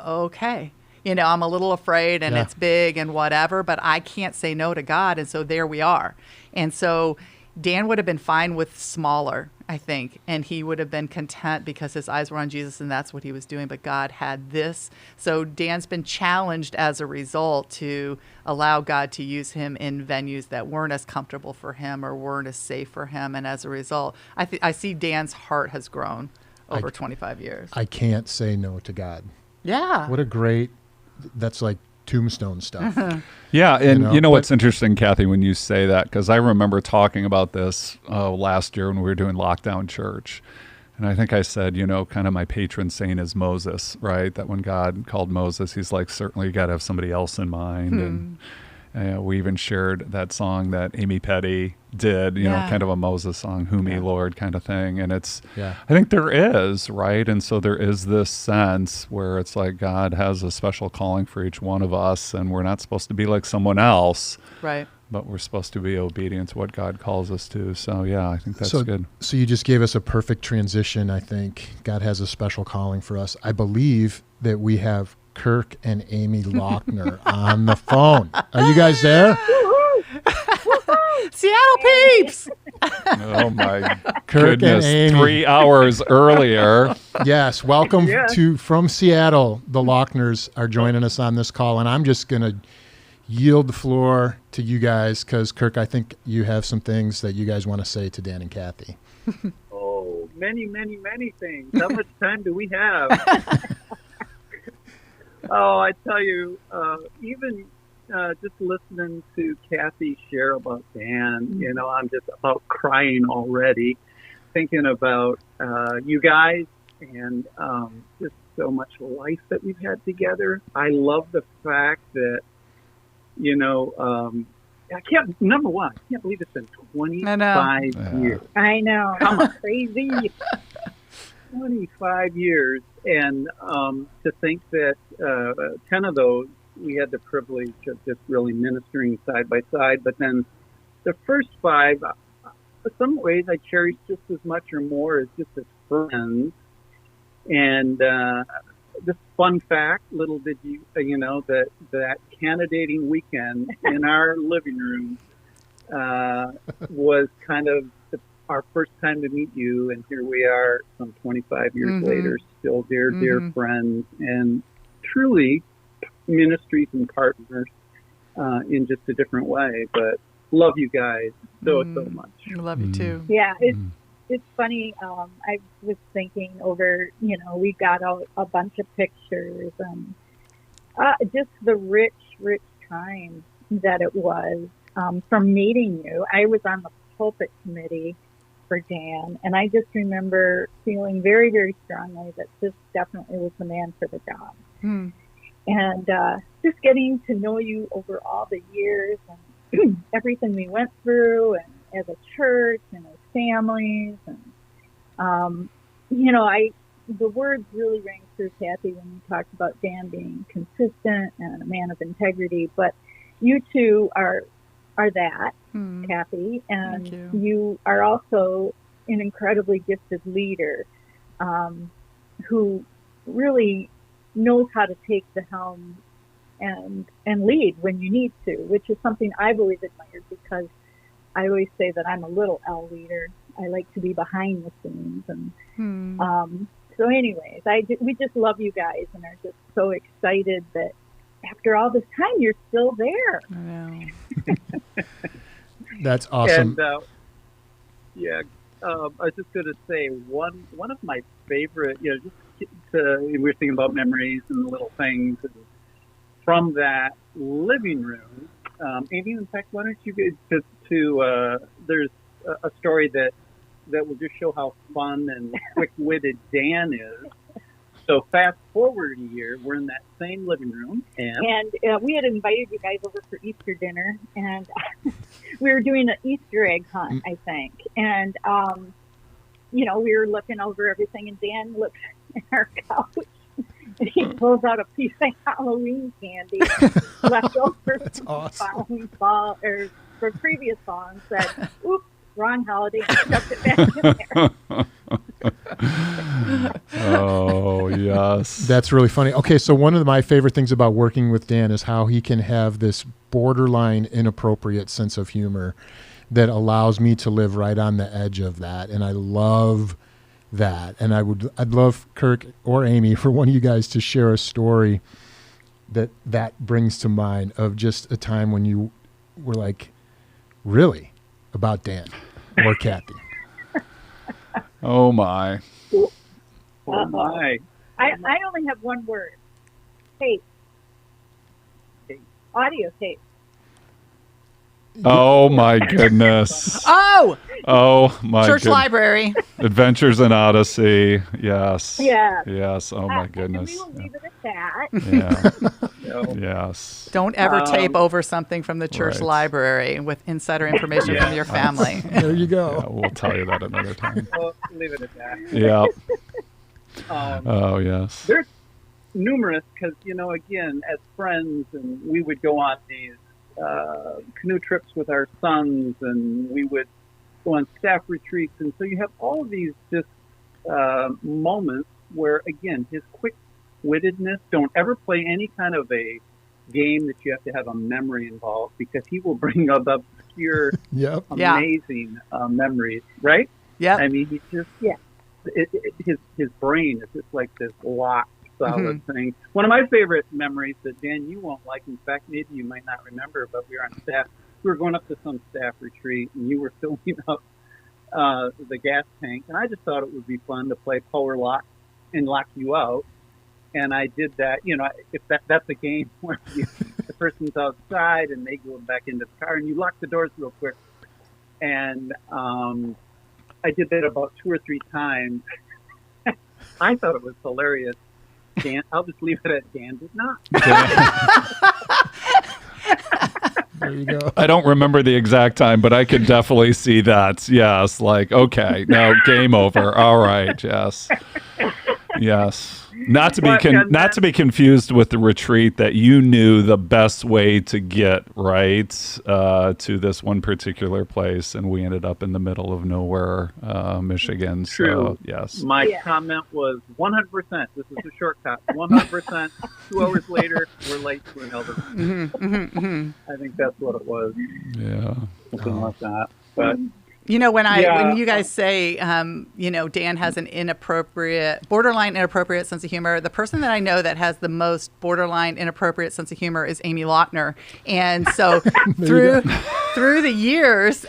okay. I'm a little afraid and it's big and whatever, but I can't say no to God. And so there we are. And so Dan would have been fine with smaller, I think, and he would have been content because his eyes were on Jesus and that's what he was doing. But God had this. So Dan's been challenged as a result to allow God to use him in venues that weren't as comfortable for him or weren't as safe for him. And as a result, I see Dan's heart has grown over 25 years. I can't say no to God. Yeah. What a great, that's like tombstone stuff. Yeah, and what's interesting, Cathy, when you say that, because I remember talking about this last year when we were doing Lockdown Church, and I think I said, kind of my patron saint is Moses, right? That when God called Moses, he's like, certainly you got to have somebody else in mind. And we even shared that song that Amy Petty did, kind of a Moses song, Who Me, Lord, kind of thing. And it's, I think there is, right? And so there is this sense where it's like God has a special calling for each one of us, and we're not supposed to be like someone else. Right. But we're supposed to be obedient to what God calls us to. So, I think that's good. So you just gave us a perfect transition, I think. God has a special calling for us. I believe that we have Kirk and Amy Lochner on the phone. Are you guys there? Seattle peeps! Oh, my Kirk goodness. and Amy. 3 hours earlier. Yes. Welcome from Seattle. The Lochners are joining us on this call, and I'm just going to yield the floor to you guys because, Kirk, I think you have some things that you guys want to say to Dan and Cathy. Oh, many, many, many things. How much time do we have? Oh, I tell you, even just listening to Cathy share about Dan, I'm just about crying already, thinking about you guys and just so much life that we've had together. I love the fact that, number one, I can't believe it's been 25 years. I know. Come on. Crazy. 25 years. And to think that 10 of those, we had the privilege of just really ministering side by side. But then the first 5, in some ways, I cherish just as much or more as just as friends. And just fun fact, little did you, that candidating weekend in our living room was kind of our first time to meet you, and here we are some 25 years later, still dear friends, and truly ministries and partners in just a different way. But love you guys so much. Love you too. Yeah, it's funny. I was thinking over, we got a bunch of pictures and just the rich time that it was from meeting you. I was on the pulpit committee for Dan, and I just remember feeling very, very strongly that this definitely was the man for the job. And just getting to know you over all the years and everything we went through, and as a church and as families, and I the words really rang through, Cathy, when you talked about Dan being consistent and a man of integrity. But you two are that, Cathy, and you are also an incredibly gifted leader who really knows how to take the helm and lead when you need to, which is something I've always admired, because I always say that I'm a little L leader. I like to be behind the scenes. And so anyways, we just love you guys and are just so excited that after all this time, you're still there. I know. That's awesome. And, I was just going to say one of my favorite, we were thinking about memories and the little things from that living room. Amy, in fact, why don't you get there's a story that will just show how fun and quick-witted Dan is. So fast forward a year, we're in that same living room. And we had invited you guys over for Easter dinner, and we were doing an Easter egg hunt, I think. And, we were looking over everything, and Dan looks at our couch, and he pulls out a piece of Halloween candy left over from awesome. fall, or for previous fall, and said, oops, wrong holiday, and stuffed it back in there. Oh, yes. That's really funny. Okay, so one of my favorite things about working with Dan is how he can have this borderline inappropriate sense of humor that allows me to live right on the edge of that, and I love that. And I'd love Kirk or Amy for one of you guys to share a story that brings to mind of just a time when you were like, really, about Dan or Cathy. Oh my. Oh my. I only have one word. Tape. Audio tape. Oh my goodness. Oh my Church library. Adventures in Odyssey. Yes. Yeah. Yes. Oh my goodness. And we will leave it at that. Yeah. Yes. Don't ever tape over something from the church library with insider information from your family. There you go. Yeah, we'll tell you that another time. We'll leave it at that. Yeah. Oh yes. There's numerous, because again, as friends, and we would go on these canoe trips with our sons, and we would go on staff retreats, and so you have all of these just moments where, again, his quick-wittedness. Don't ever play any kind of a game that you have to have a memory involved, because he will bring up obscure, amazing memories, right? Yeah. I mean, he just his brain is just like this locked, solid thing. One of my favorite memories that, Dan, you won't like, in fact, maybe you might not remember, but we were on staff. We were going up to some staff retreat, and you were filling up the gas tank, and I just thought it would be fun to play power lock and lock you out. And I did that. If that's a game where the person's outside and they go back into the car, and you lock the doors real quick. And I did that about 2 or 3 times. I thought it was hilarious. Dan, I'll just leave it at Dan did not. There you go. I don't remember the exact time, but I could definitely see that. Yes, like, okay, no, game over. All right, yes. Yes. Not to be confused with the retreat that you knew the best way to get right to this one particular place, and we ended up in the middle of nowhere, Michigan. True. So, yes. My comment was 100%. This is a shortcut. 100%. 2 hours later, we're late to an elder. I think that's what it was. Yeah. Something like that. But when you guys say, Dan has an borderline inappropriate sense of humor, the person that I know that has the most borderline inappropriate sense of humor is Amy Lochner. And so through the years,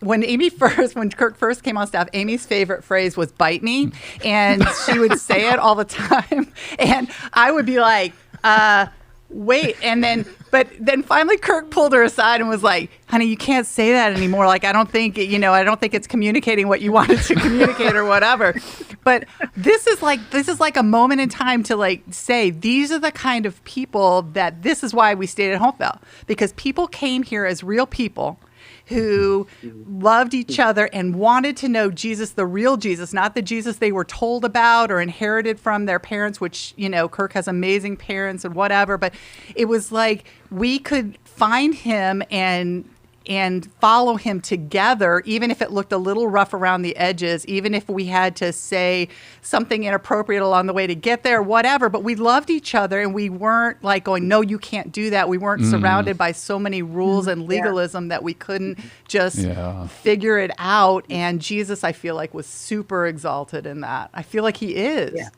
when Kirk first came on staff, Amy's favorite phrase was "bite me," and she would say it all the time. And I would be like, wait, but then finally Kirk pulled her aside and was like, honey, you can't say that anymore. Like, I don't think it's communicating what you wanted to communicate or whatever. But this is like a moment in time to like say, these are the kind of people that this is why we stayed at Hopevale, because people came here as real people who loved each other and wanted to know Jesus, the real Jesus, not the Jesus they were told about or inherited from their parents, which, Kirk has amazing parents and whatever. But it was like we could find him and follow him together, even if it looked a little rough around the edges, even if we had to say something inappropriate along the way to get there, whatever. But we loved each other, and we weren't like going, no, you can't do that. We weren't surrounded by so many rules and legalism that we couldn't just figure it out. And Jesus, I feel like, was super exalted in that. I feel like he is. Yeah.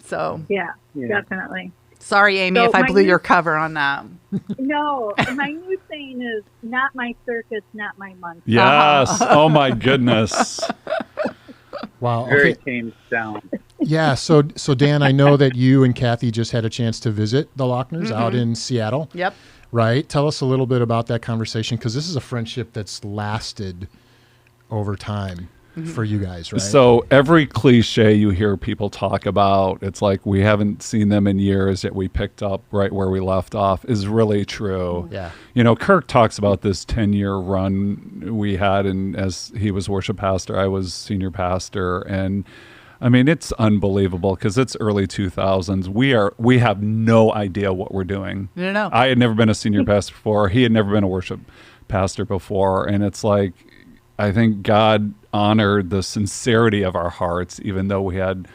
So. Yeah, definitely. Sorry, Amy, if I blew your cover on that. No, my new saying is, not my circus, not my monkey. Yes. Oh, my goodness. Wow. Very tamed sound. Yeah. So Dan, I know that you and Cathy just had a chance to visit the Lochners out in Seattle. Yep. Right. Tell us a little bit about that conversation, because this is a friendship that's lasted over time for you guys, right? So every cliche you hear people talk about, it's like we haven't seen them in years, yet we picked up right where we left off, is really true. Yeah. Kirk talks about this 10-year run we had, and as he was worship pastor, I was senior pastor, and I mean, it's unbelievable because it's early 2000s. We have no idea what we're doing. No. I had never been a senior pastor before. He had never been a worship pastor before, and it's like, I think God honored the sincerity of our hearts, even though we had,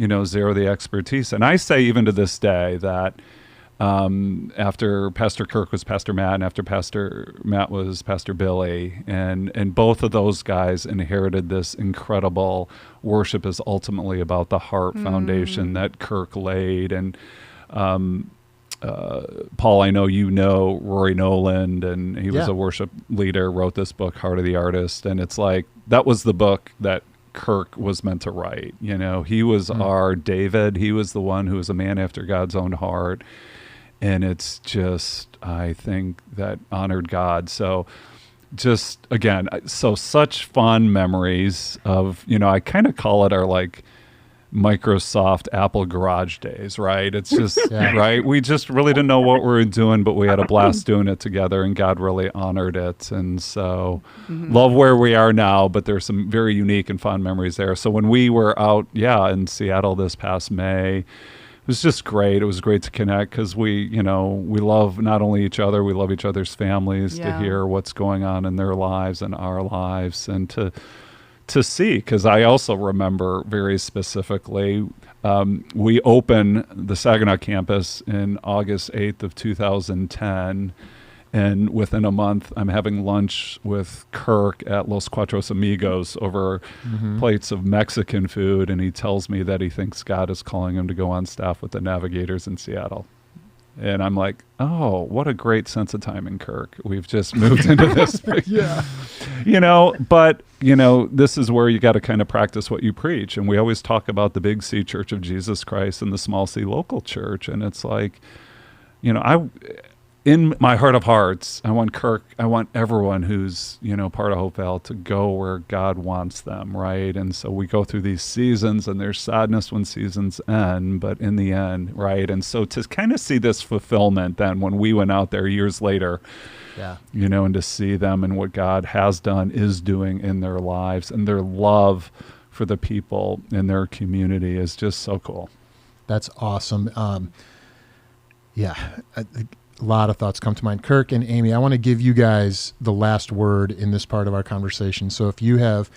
zero the expertise. And I say even to this day that after Pastor Kirk was Pastor Matt, and after Pastor Matt was Pastor Billy, and both of those guys inherited this incredible worship is ultimately about the heart foundation that Kirk laid. And Paul, I know Rory Noland, and he was a worship leader, wrote this book, Heart of the Artist, and it's like, that was the book that Kirk was meant to write. He was our David. He was the one who was a man after God's own heart, and it's just, I think, that honored God. So just, again, such fond memories of, I kind of call it our, like, Microsoft Apple garage days, right? It's just right. We just really didn't know what we were doing, but we had a blast doing it together, and God really honored it. And so love where we are now, but there's some very unique and fond memories there. So when we were out, in Seattle this past May, it was just great. It was great to connect because we love not only each other, we love each other's families, to hear what's going on in their lives and our lives, and to see, because I also remember very specifically, we opened the Saginaw campus in August 8th of 2010, and within a month, I'm having lunch with Kirk at Los Cuatro Amigos over plates of Mexican food, and he tells me that he thinks God is calling him to go on staff with the Navigators in Seattle. And I'm like, oh, what a great sense of timing, Kirk. We've just moved into this. But this is where you got to kind of practice what you preach. And we always talk about the Big C Church of Jesus Christ and the Small C local church. And it's like, in my heart of hearts, I want everyone who's, part of Hopevale to go where God wants them, right? And so we go through these seasons, and there's sadness when seasons end, but in the end, right? And so to kind of see this fulfillment then when we went out there years later, and to see them and what God has done, is doing in their lives, and their love for the people in their community is just so cool. That's awesome. A lot of thoughts come to mind. Kirk and Amy, I want to give you guys the last word in this part of our conversation. So if you have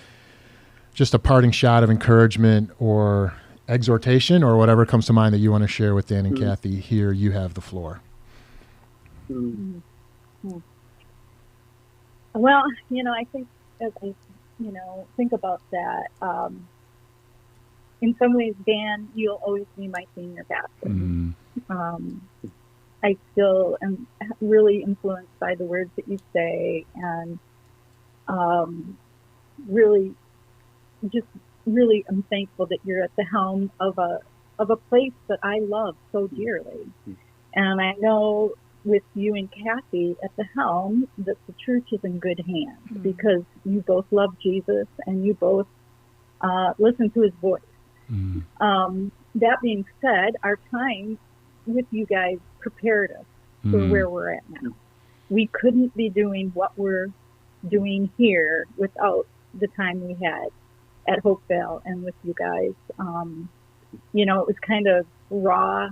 just a parting shot of encouragement or exhortation or whatever comes to mind that you want to share with Dan and Cathy, here you have the floor. Well, I think as I, think about that, in some ways, Dan, you'll always be my senior pastor. I still am really influenced by the words that you say, and really am thankful that you're at the helm of a place that I love so dearly. And I know with you and Cathy at the helm that the church is in good hands because you both love Jesus and you both listen to his voice. That being said, our time with you guys prepared us for where we're at now. We couldn't be doing what we're doing here without the time we had at Hopevale and with you guys. You know, it was kind of raw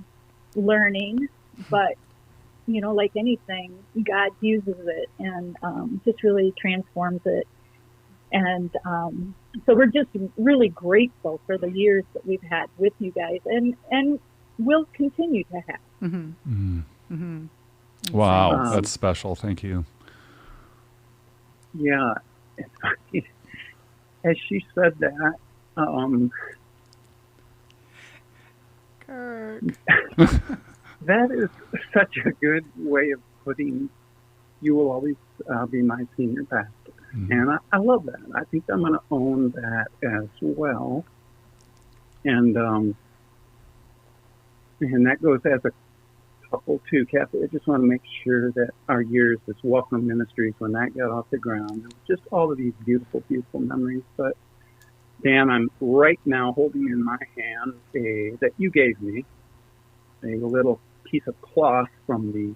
learning, but, you know, like anything, God uses it and just really transforms it. And so we're just really grateful for the years that we've had with you guys and will continue to have. Mm-hmm. Mm-hmm. Wow, that's special. Thank you. Yeah. As she said that, Kirk. that is such a good way of putting, you will always be my senior pastor. Mm-hmm. And I love that. I think I'm going to own that as well. And that goes as a couple too, Cathy. I just want to make sure that our years as Welcome Ministries, when that got off the ground, just all of these beautiful, beautiful memories. But Dan, I'm right now holding in my hand that you gave me, a little piece of cloth from the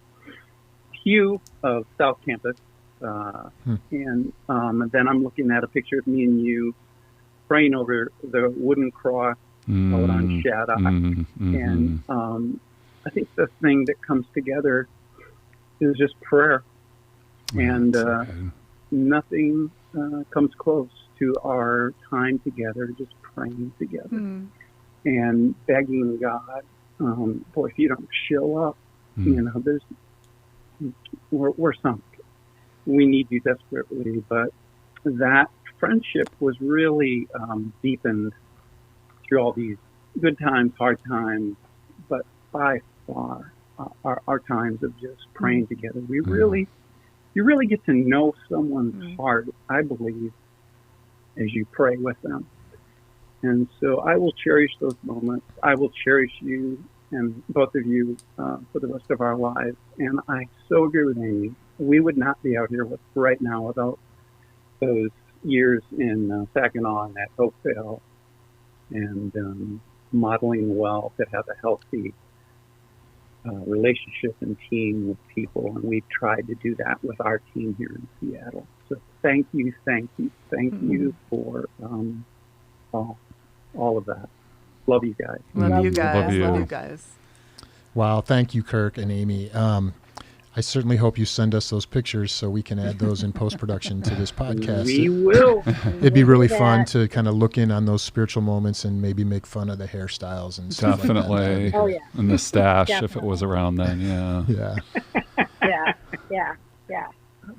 pew of South Campus. And then I'm looking at a picture of me and you praying over the wooden cross out on Shaddai. And I think the thing that comes together is just prayer. And nothing comes close to our time together, just praying together and begging God. Boy, if you don't show up, you know, we're sunk. We need you desperately, but that friendship was really deepened through all these good times, hard times, but by far our times of just praying together. You really get to know someone's heart, I believe, as you pray with them. And so I will cherish those moments. I will cherish you and both of you for the rest of our lives. And I so agree with Amy. We would not be out here right now without those years in Saginaw and at Hopevale and modeling well to have a healthy relationship and team with people. And we've tried to do that with our team here in Seattle. So thank you for all of that. Love you guys. Love you guys. Love you. Love you guys. Wow. Thank you, Kirk and Amy. I certainly hope you send us those pictures so we can add those in post-production to this podcast. We will. It'd be really fun to kind of look in on those spiritual moments and maybe make fun of the hairstyles and stuff Definitely. like that. Oh, yeah. And the stash, if it Definitely. was around then, Yeah.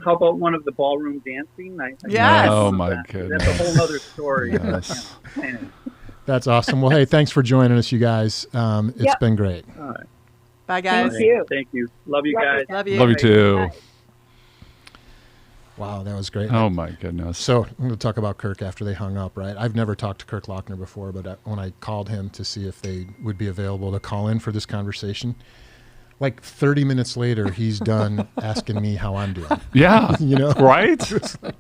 How about one of the ballroom dancing? Yes. Oh, my goodness. That's a whole other story. Yes. That's awesome. Well, hey, thanks for joining us, you guys. It's been great. All right. Bye, guys. Thank you. Thank you. Love you guys. Love you. Love you too. Bye. Wow, that was great. Oh, my goodness. So I'm going to talk about Kirk after they hung up, right? I've never talked to Kirk Lochner before, but when I called him to see if they would be available to call in for this conversation, like 30 minutes later, he's done asking me how I'm doing. Yeah. You know? Right?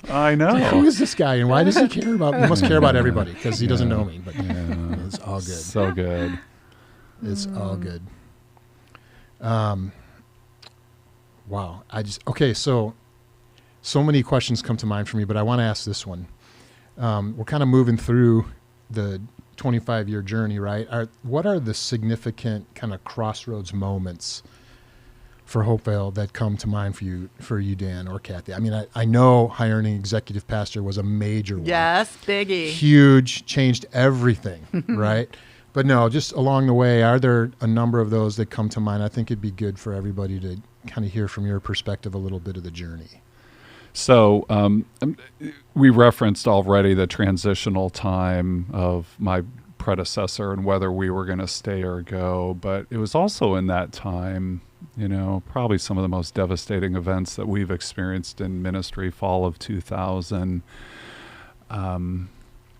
I know. Who is this guy and why does he care about me? He must care about everybody because he doesn't know me, but it's all good. So good. It's all good. Wow. So many questions come to mind for me, but I want to ask this one. We're kind of moving through the 25-year journey, right? What are the significant kind of crossroads moments for Hopevale that come to mind for you, Dan or Cathy? I mean, I know hiring an executive pastor was a major one. Yes, biggie. Huge, changed everything, right? But no, just along the way, are there a number of those that come to mind? I think it'd be good for everybody to kind of hear from your perspective a little bit of the journey. So we referenced already the transitional time of my predecessor and whether we were going to stay or go. But it was also in that time, probably some of the most devastating events that we've experienced in ministry, fall of 2000.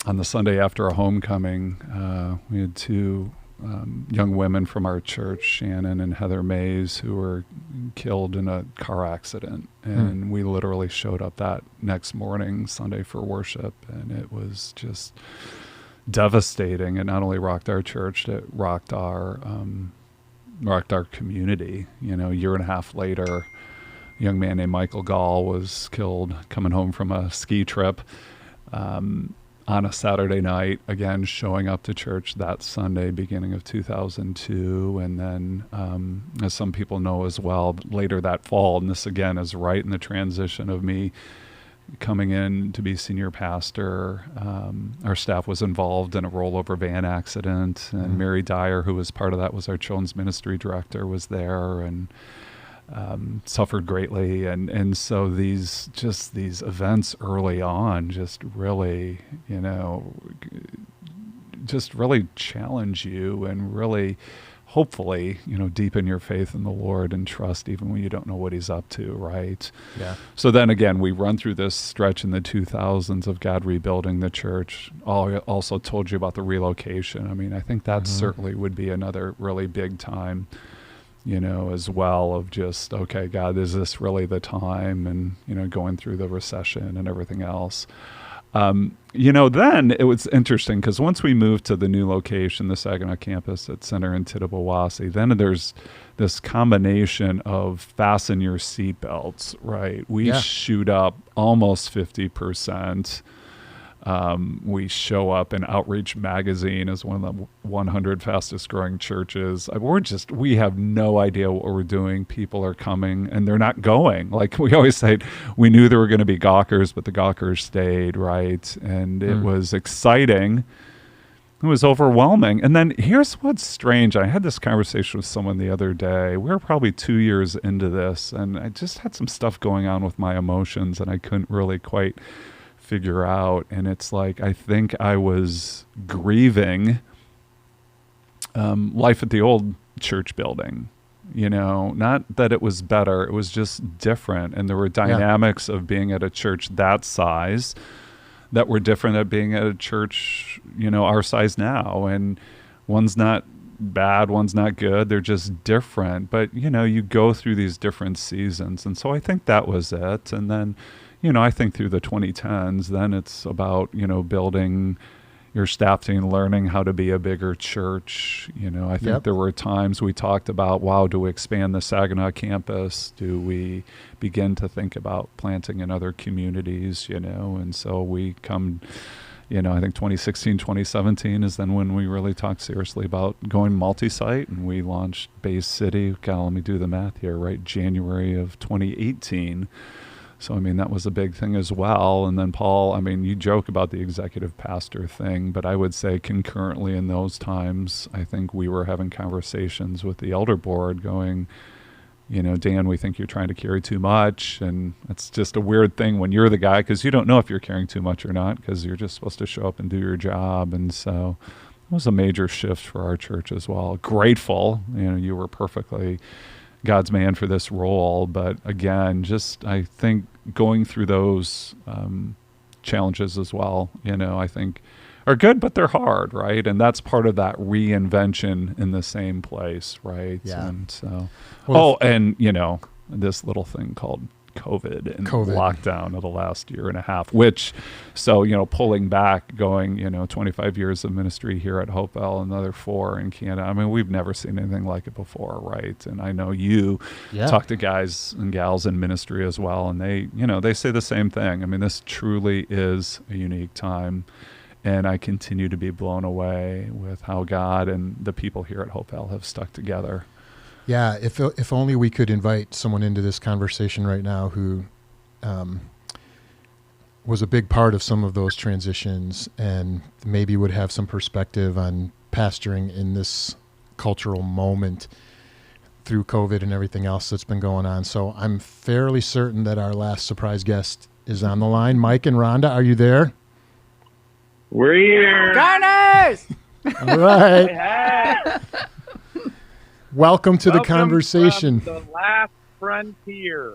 On the Sunday after a homecoming, we had two young women from our church, Shannon and Heather Mays, who were killed in a car accident. And we literally showed up that next morning, Sunday, for worship. And it was just devastating. It not only rocked our church, it rocked our community. A year and a half later, young man named Michael Gall was killed coming home from a ski trip on a Saturday night, again, showing up to church that Sunday, beginning of 2002. And then, as some people know as well, later that fall, and this again is right in the transition of me coming in to be senior pastor, our staff was involved in a rollover van accident, and Mary Dyer, who was part of that, was our children's ministry director, was there, and suffered greatly. And so these events early on just really, just really challenge you and really, hopefully, deepen your faith in the Lord and trust even when you don't know what he's up to, right? Yeah. So then again, we run through this stretch in the 2000s of God rebuilding the church. I also told you about the relocation. I mean, I think that certainly would be another really big time, as well, of just, okay, God, is this really the time? And, going through the recession and everything else. Then it was interesting because once we moved to the new location, the Saginaw campus at Center in Tittabawassee, then there's this combination of fasten your seatbelts, right? We shoot up almost 50%. We show up in Outreach Magazine as one of the 100 fastest growing churches. We have no idea what we're doing. People are coming and they're not going. Like we always say, we knew there were going to be gawkers, but the gawkers stayed, right? And it was exciting. It was overwhelming. And then here's what's strange. I had this conversation with someone the other day. We were probably 2 years into this, and I just had some stuff going on with my emotions, and I couldn't really quite figure out. And it's like, I think I was grieving life at the old church building, not that it was better, it was just different. And there were dynamics of being at a church that size that were different at being at a church, our size now. And one's not bad, one's not good, they're just different. But, you go through these different seasons. And so I think that was it. And then, I think through the 2010s, then it's about, building your staff team, learning how to be a bigger church. I think there were times we talked about, wow, do we expand the Saginaw campus? Do we begin to think about planting in other communities, And so we come, I think 2016, 2017 is then when we really talked seriously about going multi-site, and we launched Bay City. God, let me do the math here, right? January of 2018. So, that was a big thing as well. And then Paul, you joke about the executive pastor thing, but I would say concurrently in those times, I think we were having conversations with the elder board going, Dan, we think you're trying to carry too much. And it's just a weird thing when you're the guy, because you don't know if you're carrying too much or not, because you're just supposed to show up and do your job. And so it was a major shift for our church as well. Grateful, you were perfectly God's man for this role. But again, just I think going through those challenges as well, I think are good, but they're hard, right? And that's part of that reinvention in the same place, right? Yeah. And so, well, and this little thing called COVID and lockdown of the last year and a half, which, so, pulling back, going, 25 years of ministry here at Hopevale, another 4 in Canada. We've never seen anything like it before, right? And I know you talk to guys and gals in ministry as well, and they, they say the same thing. This truly is a unique time, and I continue to be blown away with how God and the people here at Hopevale have stuck together. Yeah, if only we could invite someone into this conversation right now who was a big part of some of those transitions and maybe would have some perspective on pastoring in this cultural moment through COVID and everything else that's been going on. So I'm fairly certain that our last surprise guest is on the line. Mike and Rhonda, are you there? We're here. Garners! All right. Hey. Welcome to the conversation. From the last frontier.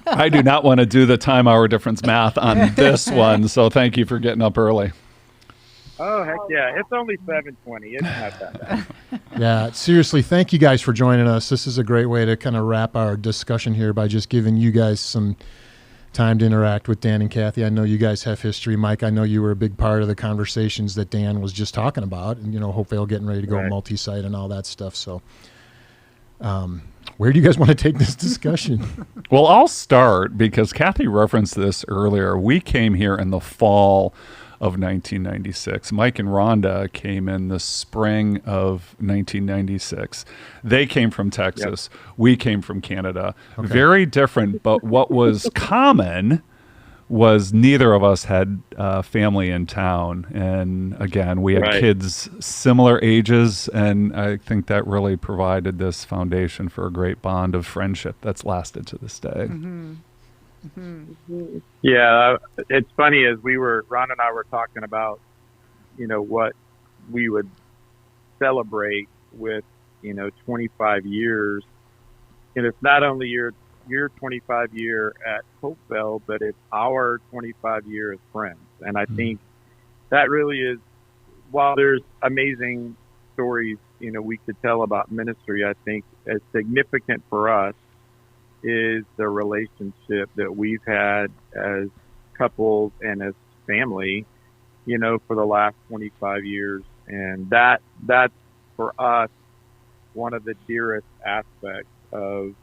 I do not want to do the time hour difference math on this one, so thank you for getting up early. Oh, heck yeah. It's only 7:20. It's not that bad. Yeah, seriously, thank you guys for joining us. This is a great way to kind of wrap our discussion here by just giving you guys some time to interact with Dan and Cathy. I know you guys have history. Mike, I know you were a big part of the conversations that Dan was just talking about, and Hopevale getting ready to go multi-site and all that stuff. So Where do you guys want to take this discussion? Well, I'll start because Cathy referenced this earlier. We came here in the fall of 1996. Mike and Rhonda came in the spring of 1996. They came from Texas. Yep. We came from Canada. Okay. Very different, but what was common was neither of us had family in town. And again, we had kids similar ages, and I think that really provided this foundation for a great bond of friendship that's lasted to this day. Mm-hmm. Mm-hmm. Yeah, it's funny, as Ron and I were talking about, what we would celebrate with, 25 years. And it's not only your 25 year at Hopevale, but it's our 25 year as friends. And I think that really is, while there's amazing stories, we could tell about ministry, I think as significant for us is the relationship that we've had as couples and as family, for the last 25 years. And that's for us one of the dearest aspects of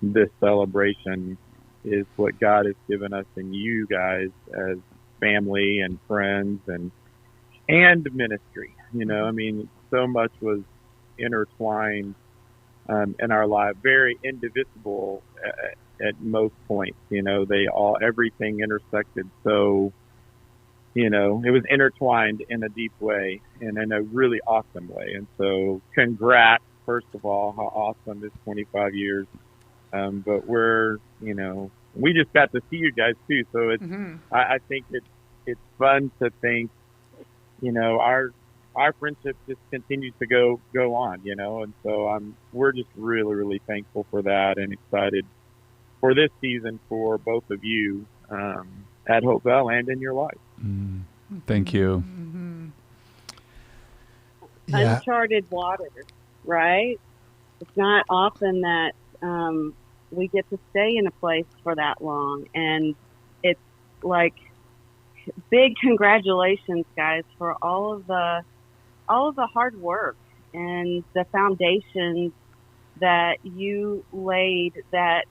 this celebration, is what God has given us and you guys as family and friends and ministry. So much was intertwined in our life, very indivisible at most points. Everything intersected. So, it was intertwined in a deep way and in a really awesome way. And so congrats, first of all, how awesome this 25 years. But we just got to see you guys too. So it's, I think it's fun to think, our friendship just continues to go on, and so we're just really, really thankful for that and excited for this season for both of you at Hopevale and in your life. Thank you. Mm-hmm. Yeah. Uncharted waters, right? It's not often that we get to stay in a place for that long, and it's like big congratulations, guys, for all of the hard work and the foundations that you laid that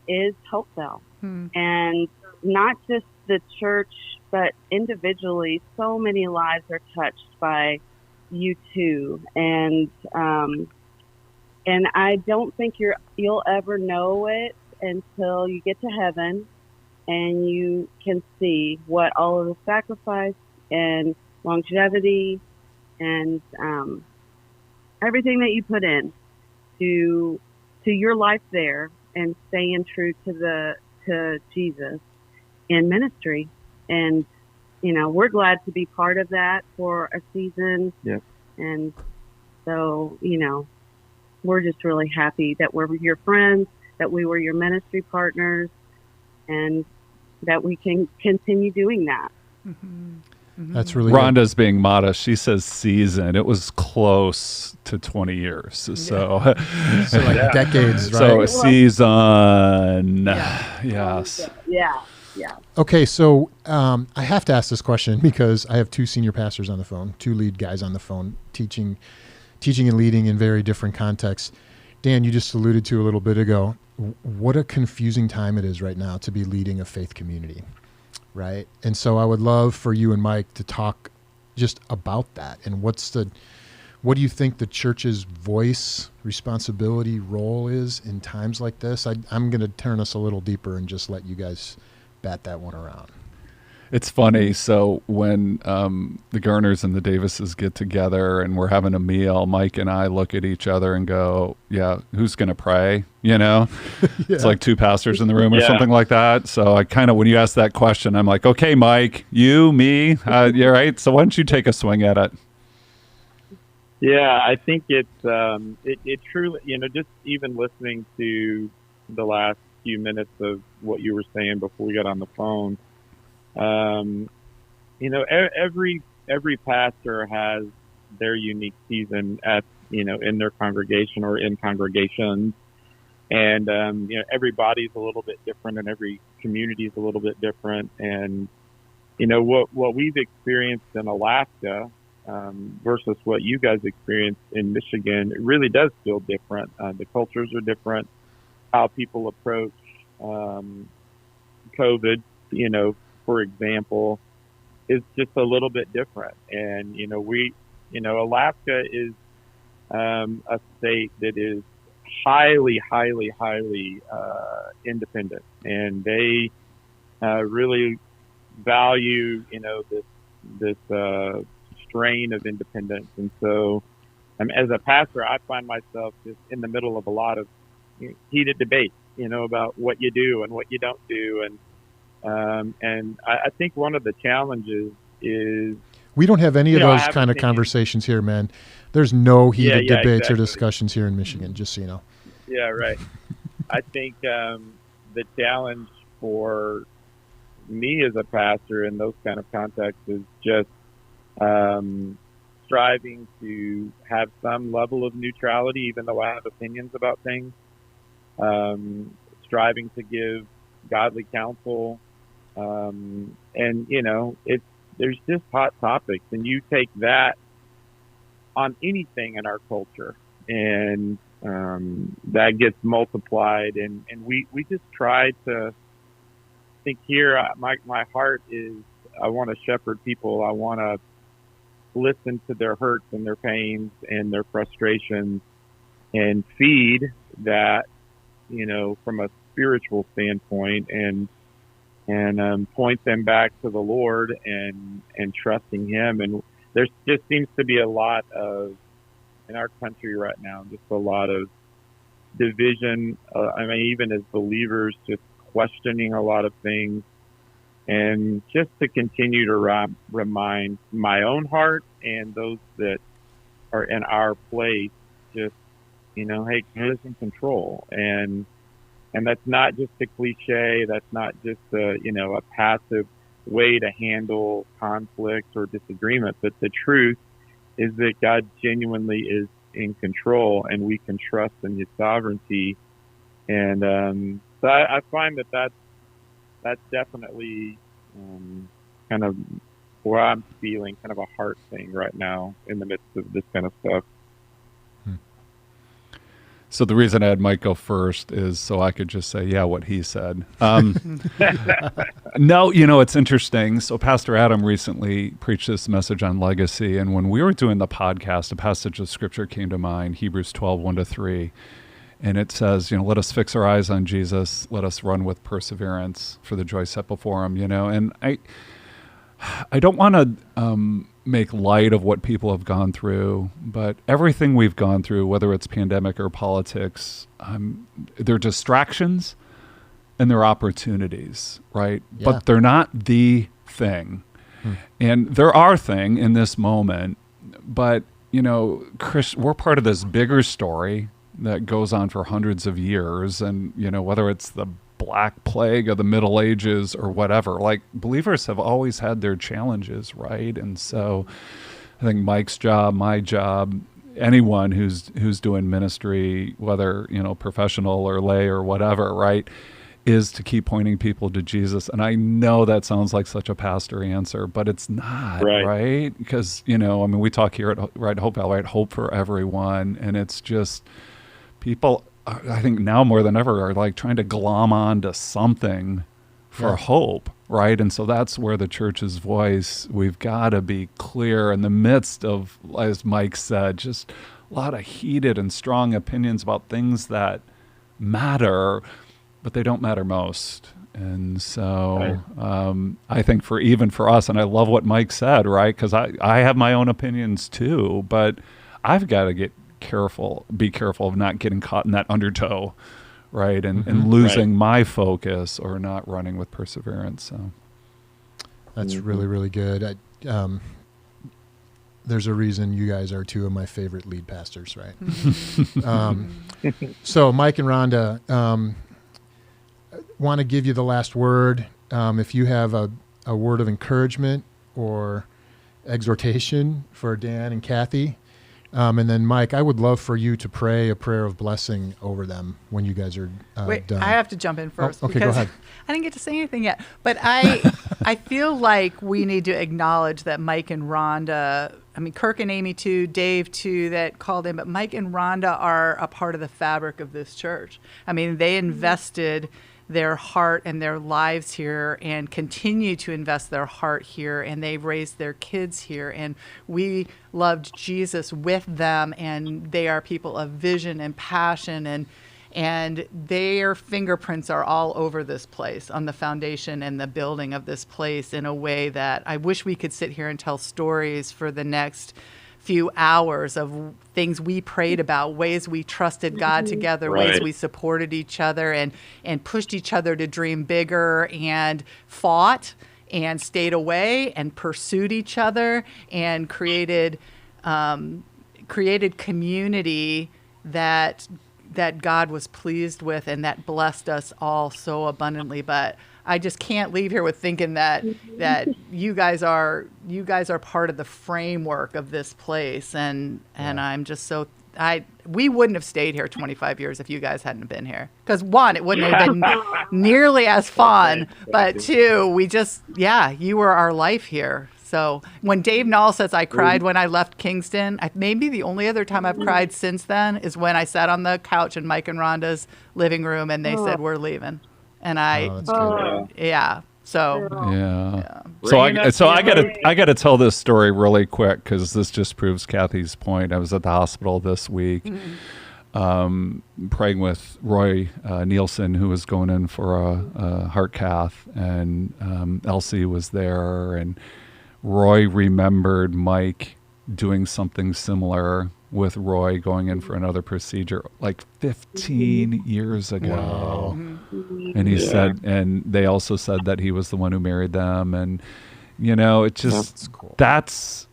is Hopevale. And not just the church, but individually, so many lives are touched by you too. And I don't think you'll ever know it until you get to heaven and you can see what all of the sacrifice and longevity and everything that you put in to your life there and staying true to Jesus in ministry. And we're glad to be part of that for a season. Yeah. And so we're just really happy that we're your friends, that we were your ministry partners, and that we can continue doing that. Mm-hmm. That's really Rhonda's being modest. She says season. It was close to 20 years. So like decades, right? So season. Yes. Yeah. Okay, so I have to ask this question because I have two senior pastors on the phone, two lead guys on the phone, teaching and leading in very different contexts. Dan, you just alluded to a little bit ago, what a confusing time it is right now to be leading a faith community, right? And so I would love for you and Mike to talk just about that. And what do you think the church's voice, responsibility, role is in times like this? I'm going to turn us a little deeper and just let you guys bat that one around. It's funny. So when the Garners and the Davises get together and we're having a meal, Mike and I look at each other and go, yeah, who's going to pray? It's like two pastors in the room or something like that. So I kind of, when you ask that question, I'm like, okay, Mike, you, me, yeah, right. So why don't you take a swing at it? Yeah, I think it truly, just even listening to the last few minutes of what you were saying before we got on the phone, every pastor has their unique season in their congregation or in congregations. And, everybody's a little bit different and every community is a little bit different. And, what we've experienced in Alaska versus what you guys experienced in Michigan, it really does feel different. The cultures are different. How people approach COVID, for example, is just a little bit different. And, Alaska is a state that is highly, highly, highly independent. And they really value, this strain of independence. And so as a pastor, I find myself just in the middle of a lot of heated debate, about what you do and what you don't do. And I think one of the challenges is we don't have any of those kind of conversations here, man. There's no heated debates or discussions here in Michigan, just so you know. Yeah, right. I think the challenge for me as a pastor in those kind of contexts is just striving to have some level of neutrality, even though I have opinions about things. Striving to give godly counsel. And, there's just hot topics, and you take that on anything in our culture, and that gets multiplied. And we just try to think here, my heart is, I want to shepherd people. I want to listen to their hurts and their pains and their frustrations and feed that, from a spiritual standpoint, and point them back to the Lord and trusting Him. And there just seems to be a lot of, in our country right now, just a lot of division. Even as believers, just questioning a lot of things, and just to continue to remind my own heart and those that are in our place, just, hey, God is in control. And that's not just a cliche. That's not just a passive way to handle conflict or disagreement. But the truth is that God genuinely is in control, and we can trust in His sovereignty. And so I find that's definitely kind of where I'm feeling kind of a heart thing right now in the midst of this kind of stuff. So the reason I had Mike go first is so I could just say, yeah, what he said. No, it's interesting. So Pastor Adam recently preached this message on legacy. And when we were doing the podcast, a passage of scripture came to mind, Hebrews 12, 1-3. And it says, let us fix our eyes on Jesus. Let us run with perseverance for the joy set before Him, And I don't want to make light of what people have gone through, but everything we've gone through, whether it's pandemic or politics, they're distractions and they're opportunities, right? Yeah. But they're not the thing. And they're our thing in this moment, but, Chris, we're part of this bigger story that goes on for hundreds of years. And, whether it's the Black Plague of the Middle Ages or whatever, like believers have always had their challenges, right? And so I think Mike's job, my job, anyone who's doing ministry, whether, professional or lay or whatever, right, is to keep pointing people to Jesus. And I know that sounds like such a pastor answer, but it's not, right? Because, we talk here at Hopevale, right? Hope for everyone. And it's just people, I think now more than ever, are like trying to glom on to something for hope, right? And so that's where the church's voice, we've got to be clear in the midst of, as Mike said, just a lot of heated and strong opinions about things that matter, but they don't matter most. And so I think for us, and I love what Mike said, right? Because I have my own opinions too, but I've got to be careful of not getting caught in that undertow, right? And losing my focus or not running with perseverance. So that's really, really good. There's a reason you guys are two of my favorite lead pastors, right? So Mike and Rhonda, want to give you the last word. If you have a word of encouragement or exhortation for Dan and Cathy. And then, Mike, I would love for you to pray a prayer of blessing over them when you guys are done. I have to jump in first. Okay, go ahead. I didn't get to say anything yet. But I feel like we need to acknowledge that Mike and Rhonda I mean, Kirk and Amy too, Dave too, that called in, but Mike and Rhonda are a part of the fabric of this church. I mean, they invested their heart and their lives here and continue to invest their heart here, and they've raised their kids here, and we loved Jesus with them, and they are people of vision and passion, and their fingerprints are all over this place on the foundation and the building of this place in a way that I wish we could sit here and tell stories for the next few hours of things we prayed about, ways we trusted God together, ways we supported each other and pushed each other to dream bigger and fought and stayed away and pursued each other and created community that God was pleased with and that blessed us all so abundantly. But I just can't leave here with thinking that you guys are part of the framework of this place, and I'm just so we wouldn't have stayed here 25 years if you guys hadn't been here. Because one, it wouldn't have been nearly as fun, but two, you were our life here. So when Dave Noll says I cried when I left Kingston, maybe the only other time I've cried since then is when I sat on the couch in Mike and Rhonda's living room and they said we're leaving. And So I gotta tell this story really quick because this just proves Cathy's point. I was at the hospital this week, praying with Roy Nielsen, who was going in for a heart cath, and Elsie was there, and Roy remembered Mike doing something similar with Roy going in for another procedure like 15 years ago. Wow. And he said, and they also said that he was the one who married them. And, it just, that's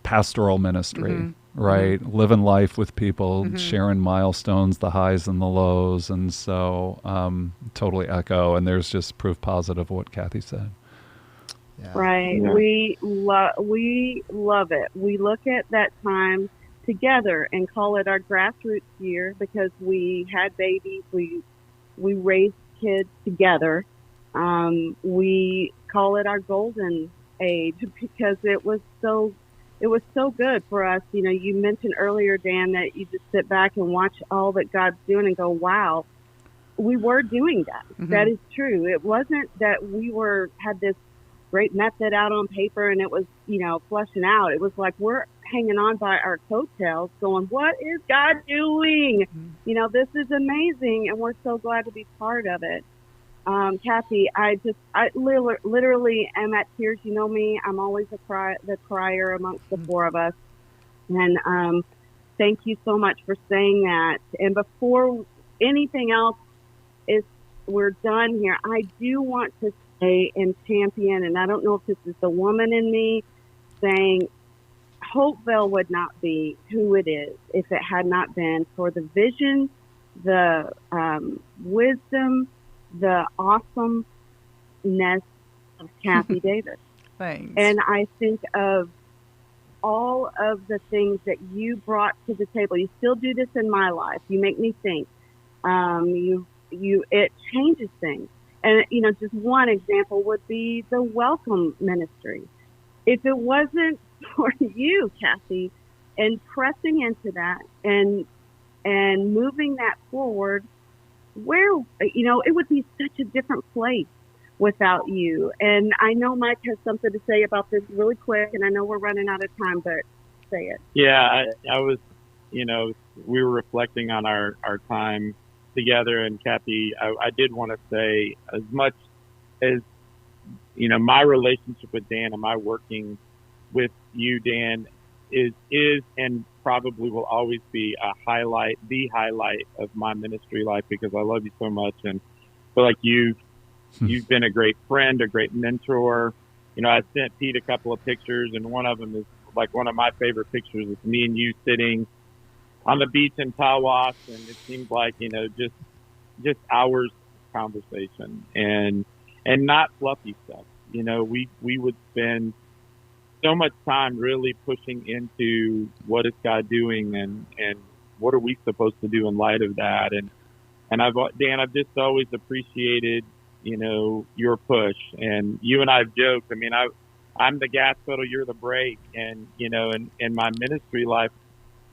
pastoral ministry, right? Living life with people, sharing milestones, the highs and the lows. And so totally echo. And there's just proof positive of what Cathy said. Yeah. Right. Yeah. We love it. We look at that time together and call it our grassroots year because we had babies. We raised kids together. We call it our golden age because it was so good for us. You mentioned earlier, Dan, that you just sit back and watch all that God's doing and go, wow, we were doing that. That is true. It wasn't that we had this great method out on paper and it was, fleshing out. It was like we're hanging on by our coattails going, what is God doing? This is amazing, and we're so glad to be part of it. Cathy, I literally am at tears. You know me, I'm always the crier amongst the four of us. And thank you so much for saying that. And before anything else we're done here, I do want to say and champion, and I don't know if this is the woman in me saying, Hopevale would not be who it is if it had not been for the vision, the wisdom, the awesomeness of Cathy Davis. Thanks. And I think of all of the things that you brought to the table. You still do this in my life. You make me think. It changes things. And, just one example would be the welcome ministry. If it wasn't for you, Cathy, and pressing into that and moving that forward, it would be such a different place without you. And I know Mike has something to say about this really quick, and I know we're running out of time, but say it. Yeah, I was, we were reflecting on our time together, and Cathy, I did want to say, as much as my relationship with Dan and my working with you, Dan, is and probably will always be the highlight of my ministry life because I love you so much and feel like you've been a great friend, a great mentor. I sent Pete a couple of pictures, and one of them is like one of my favorite pictures is me and you sitting on the beach in Tawas, and it seemed like, just hours of conversation and not fluffy stuff. We would spend so much time really pushing into what is God doing and what are we supposed to do in light of that. And I've just always appreciated, your push, and you and I have joked. I mean, I'm the gas pedal, you're the brake. And, in my ministry life,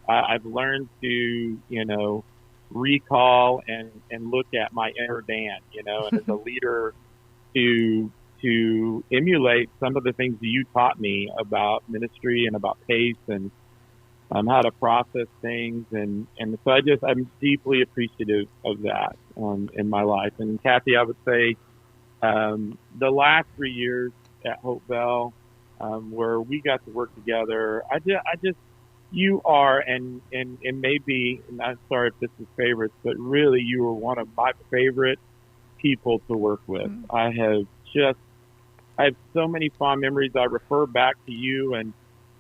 I've learned to, recall and look at my inner Dan, and as a leader to emulate some of the things that you taught me about ministry and about pace and how to process things. And so I'm deeply appreciative of that in my life. And Cathy, I would say the last 3 years at Hopevale, where we got to work together, you are, and maybe, and I'm sorry if this is favorites, but really you were one of my favorite people to work with. I have so many fond memories. I refer back to you and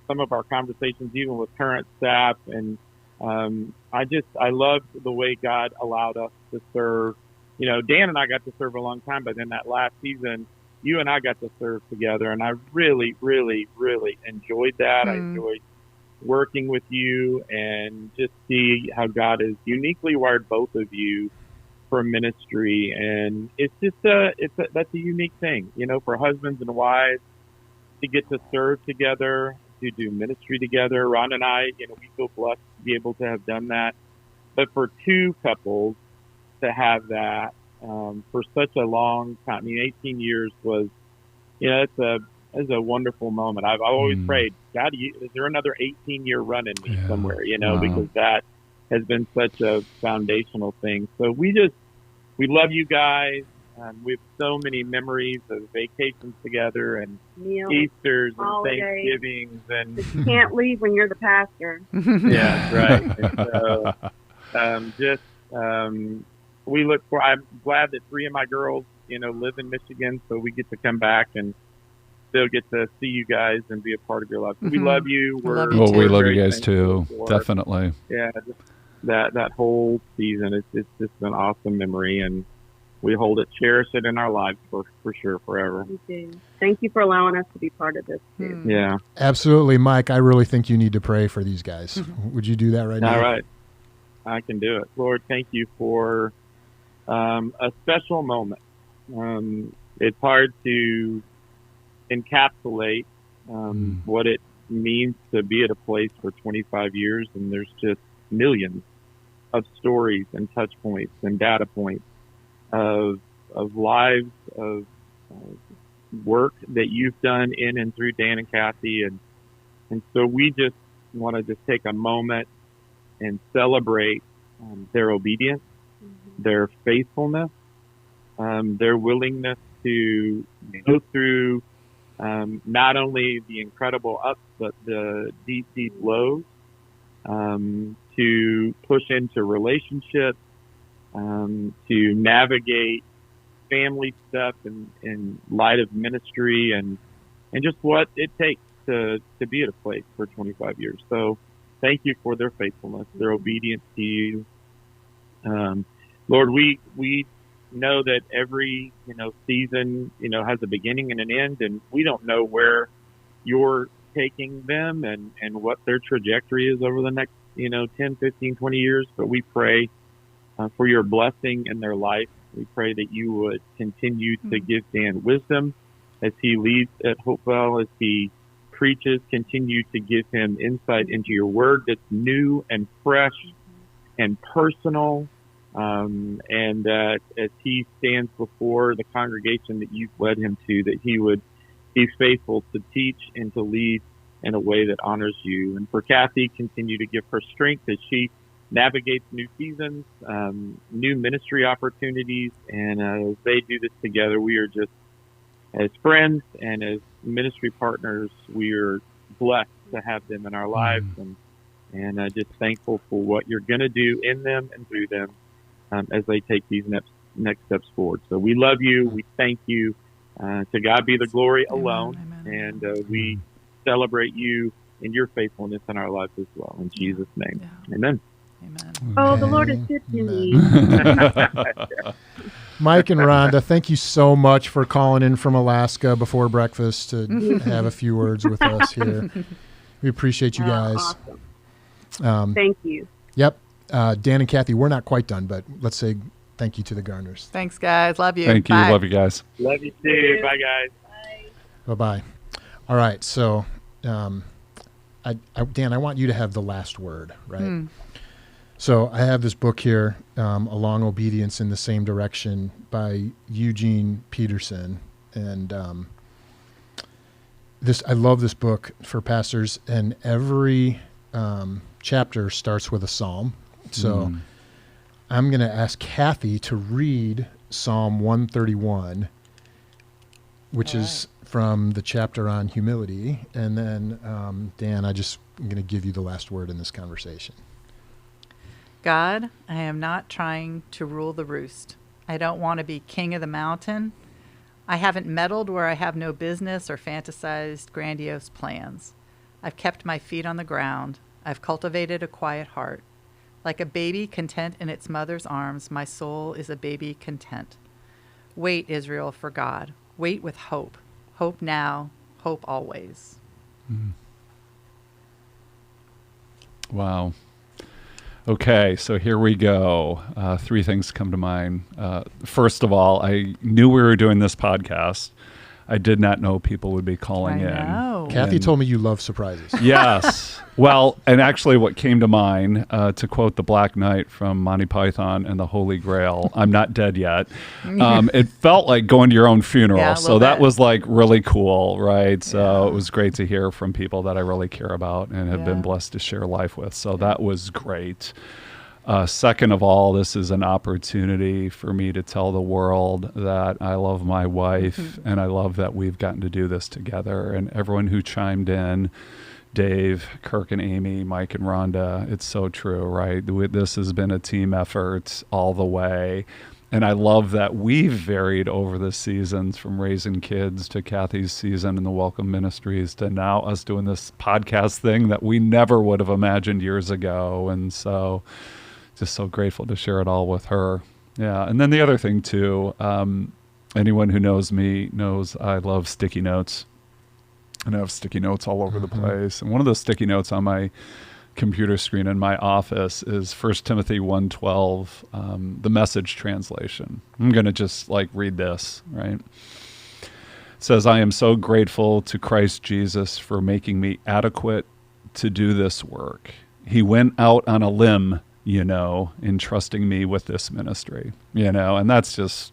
some of our conversations, even with current staff. And I love the way God allowed us to serve. Dan and I got to serve a long time, but then that last season, you and I got to serve together. And I really, really, really enjoyed that. I enjoyed working with you and just see how God has uniquely wired both of you for ministry. And it's just that's a unique thing, for husbands and wives to get to serve together, to do ministry together. Ron and I, we feel blessed to be able to have done that. But for two couples to have that for such a long time, 18 years was, it's a wonderful moment. I've always prayed, God, is there another 18-year run in me somewhere, because that has been such a foundational thing. So we love you guys. We have so many memories of vacations together and Meals, Easters and holidays. Thanksgivings. And You can't leave when you're the pastor. yeah, right. And so, I'm glad that 3 of my girls, live in Michigan, so we get to come back and still get to see you guys and be a part of your life. We love you. We love you guys too. Definitely. Yeah, just that whole season, it's just an awesome memory, and we cherish it in our lives for sure, forever. We do. Thank you for allowing us to be part of this too. Yeah, Absolutely, Mike. I really think you need to pray for these guys. Would you do that right now? all right. I can do it. Lord, thank you for a special moment. It's hard to encapsulate what it means to be at a place for 25 years, and there's just millions of stories and touch points and data points of lives, of work that you've done in and through Dan and Cathy. And so we just want to just take a moment and celebrate their obedience, their faithfulness, their willingness to go through not only the incredible ups, but the deep, deep lows, to push into relationships, to navigate family stuff in light of ministry and just what it takes to be at a place for 25 years. So thank you for their faithfulness, their obedience to you. Lord, we know that every, season, has a beginning and an end, and we don't know where you're taking them and what their trajectory is over the next, 10, 15, 20 years. But we pray for your blessing in their life. We pray that you would continue to give Dan wisdom as he leads at Hopevale, as he preaches. Continue to give him insight into your word that's new and fresh and personal. And that as he stands before the congregation that you've led him to, that he would be faithful to teach and to lead in a way that honors you. And for Cathy, continue to give her strength as she navigates new seasons, new ministry opportunities. And as they do this together, we are just, as friends and as ministry partners, we are blessed to have them in our lives, and just thankful for what you're going to do in them and through them as they take these next steps forward. So we love you. We thank you. To God be the glory alone. Amen. And we celebrate you and your faithfulness in our lives as well. In Jesus' name. Yeah. Amen. Amen. Oh, the Lord is good to me. Mike and Rhonda, thank you so much for calling in from Alaska before breakfast to have a few words with us here. We appreciate you guys. Awesome. Thank you. Yep. Dan and Cathy, we're not quite done, but let's say thank you to the Garners. Thanks, guys. Love you. Thank you. Bye. Love you guys. Love you too. Bye, guys. Bye-bye. All right. So, Dan, I want you to have the last word, right? So I have this book here, Along Obedience in the Same Direction by Eugene Peterson. And I love this book for pastors, and every chapter starts with a psalm. So I'm going to ask Cathy to read Psalm 131, which is from the chapter on humility. And then, Dan, I'm going to give you the last word in this conversation. God, I am not trying to rule the roost. I don't want to be king of the mountain. I haven't meddled where I have no business or fantasized grandiose plans. I've kept my feet on the ground. I've cultivated a quiet heart. Like a baby content in its mother's arms, my soul is a baby content. Wait, Israel, for God. Wait with hope. Hope now, hope always. Wow. Okay, so here we go. Three things come to mind. First of all, I knew we were doing this podcast. I did not know people would be calling in. Cathy told me you love surprises. Yes. Well, and actually what came to mind, to quote the Black Knight from Monty Python and the Holy Grail, I'm not dead yet. It felt like going to your own funeral. Yeah, so that bit. was like really cool, right? So it was great to hear from people that I really care about and have been blessed to share life with. So that was great. Second of all, this is an opportunity for me to tell the world that I love my wife and I love that we've gotten to do this together. And everyone who chimed in, Dave, Kirk and Amy, Mike and Rhonda, it's so true, right? This has been a team effort all the way. And I love that we've varied over the seasons, from raising kids to Cathy's season in the Welcome Ministries to now us doing this podcast thing that we never would have imagined years ago. And so just so grateful to share it all with her. Yeah. And then the other thing too, anyone who knows me knows I love sticky notes. And I have sticky notes all over the place. And one of those sticky notes on my computer screen in my office is 1 Timothy 1:12, the Message translation. I'm going to just read this, right? It says, I am so grateful to Christ Jesus for making me adequate to do this work. He went out on a limb, in trusting me with this ministry, and that's just,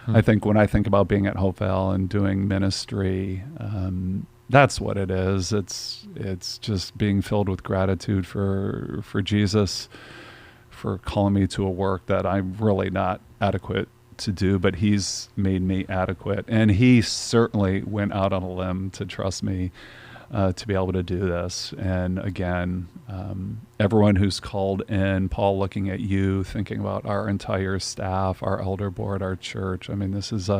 I think when I think about being at Hopevale and doing ministry, that's what it is. It's just being filled with gratitude for Jesus, for calling me to a work that I'm really not adequate to do, but he's made me adequate. And he certainly went out on a limb to trust me to be able to do this. And again, everyone who's called in, Paul, looking at you, thinking about our entire staff, our elder board, our church. I mean, this is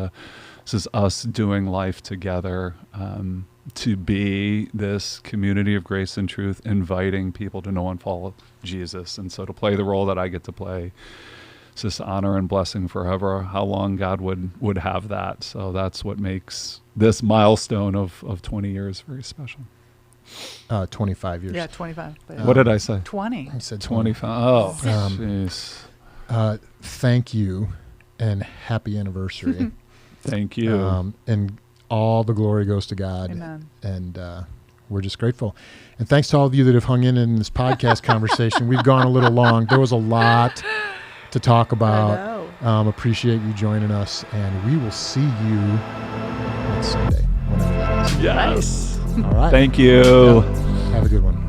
us doing life together, to be this community of grace and truth, inviting people to know and follow Jesus. And so to play the role that I get to play, it's just honor and blessing forever, how long God would have that. So that's what makes this milestone of 20 years very special. 25 years. Yeah, 25. What did I say? 20. I said 25. Oh, jeez. Thank you and happy anniversary. Thank you. And all the glory goes to God. Amen. And we're just grateful. And thanks to all of you that have hung in this podcast conversation. We've gone a little long. There was a lot to talk about. Appreciate you joining us, and we will see you next Sunday. Yes. All right. Thank you. Have a good one.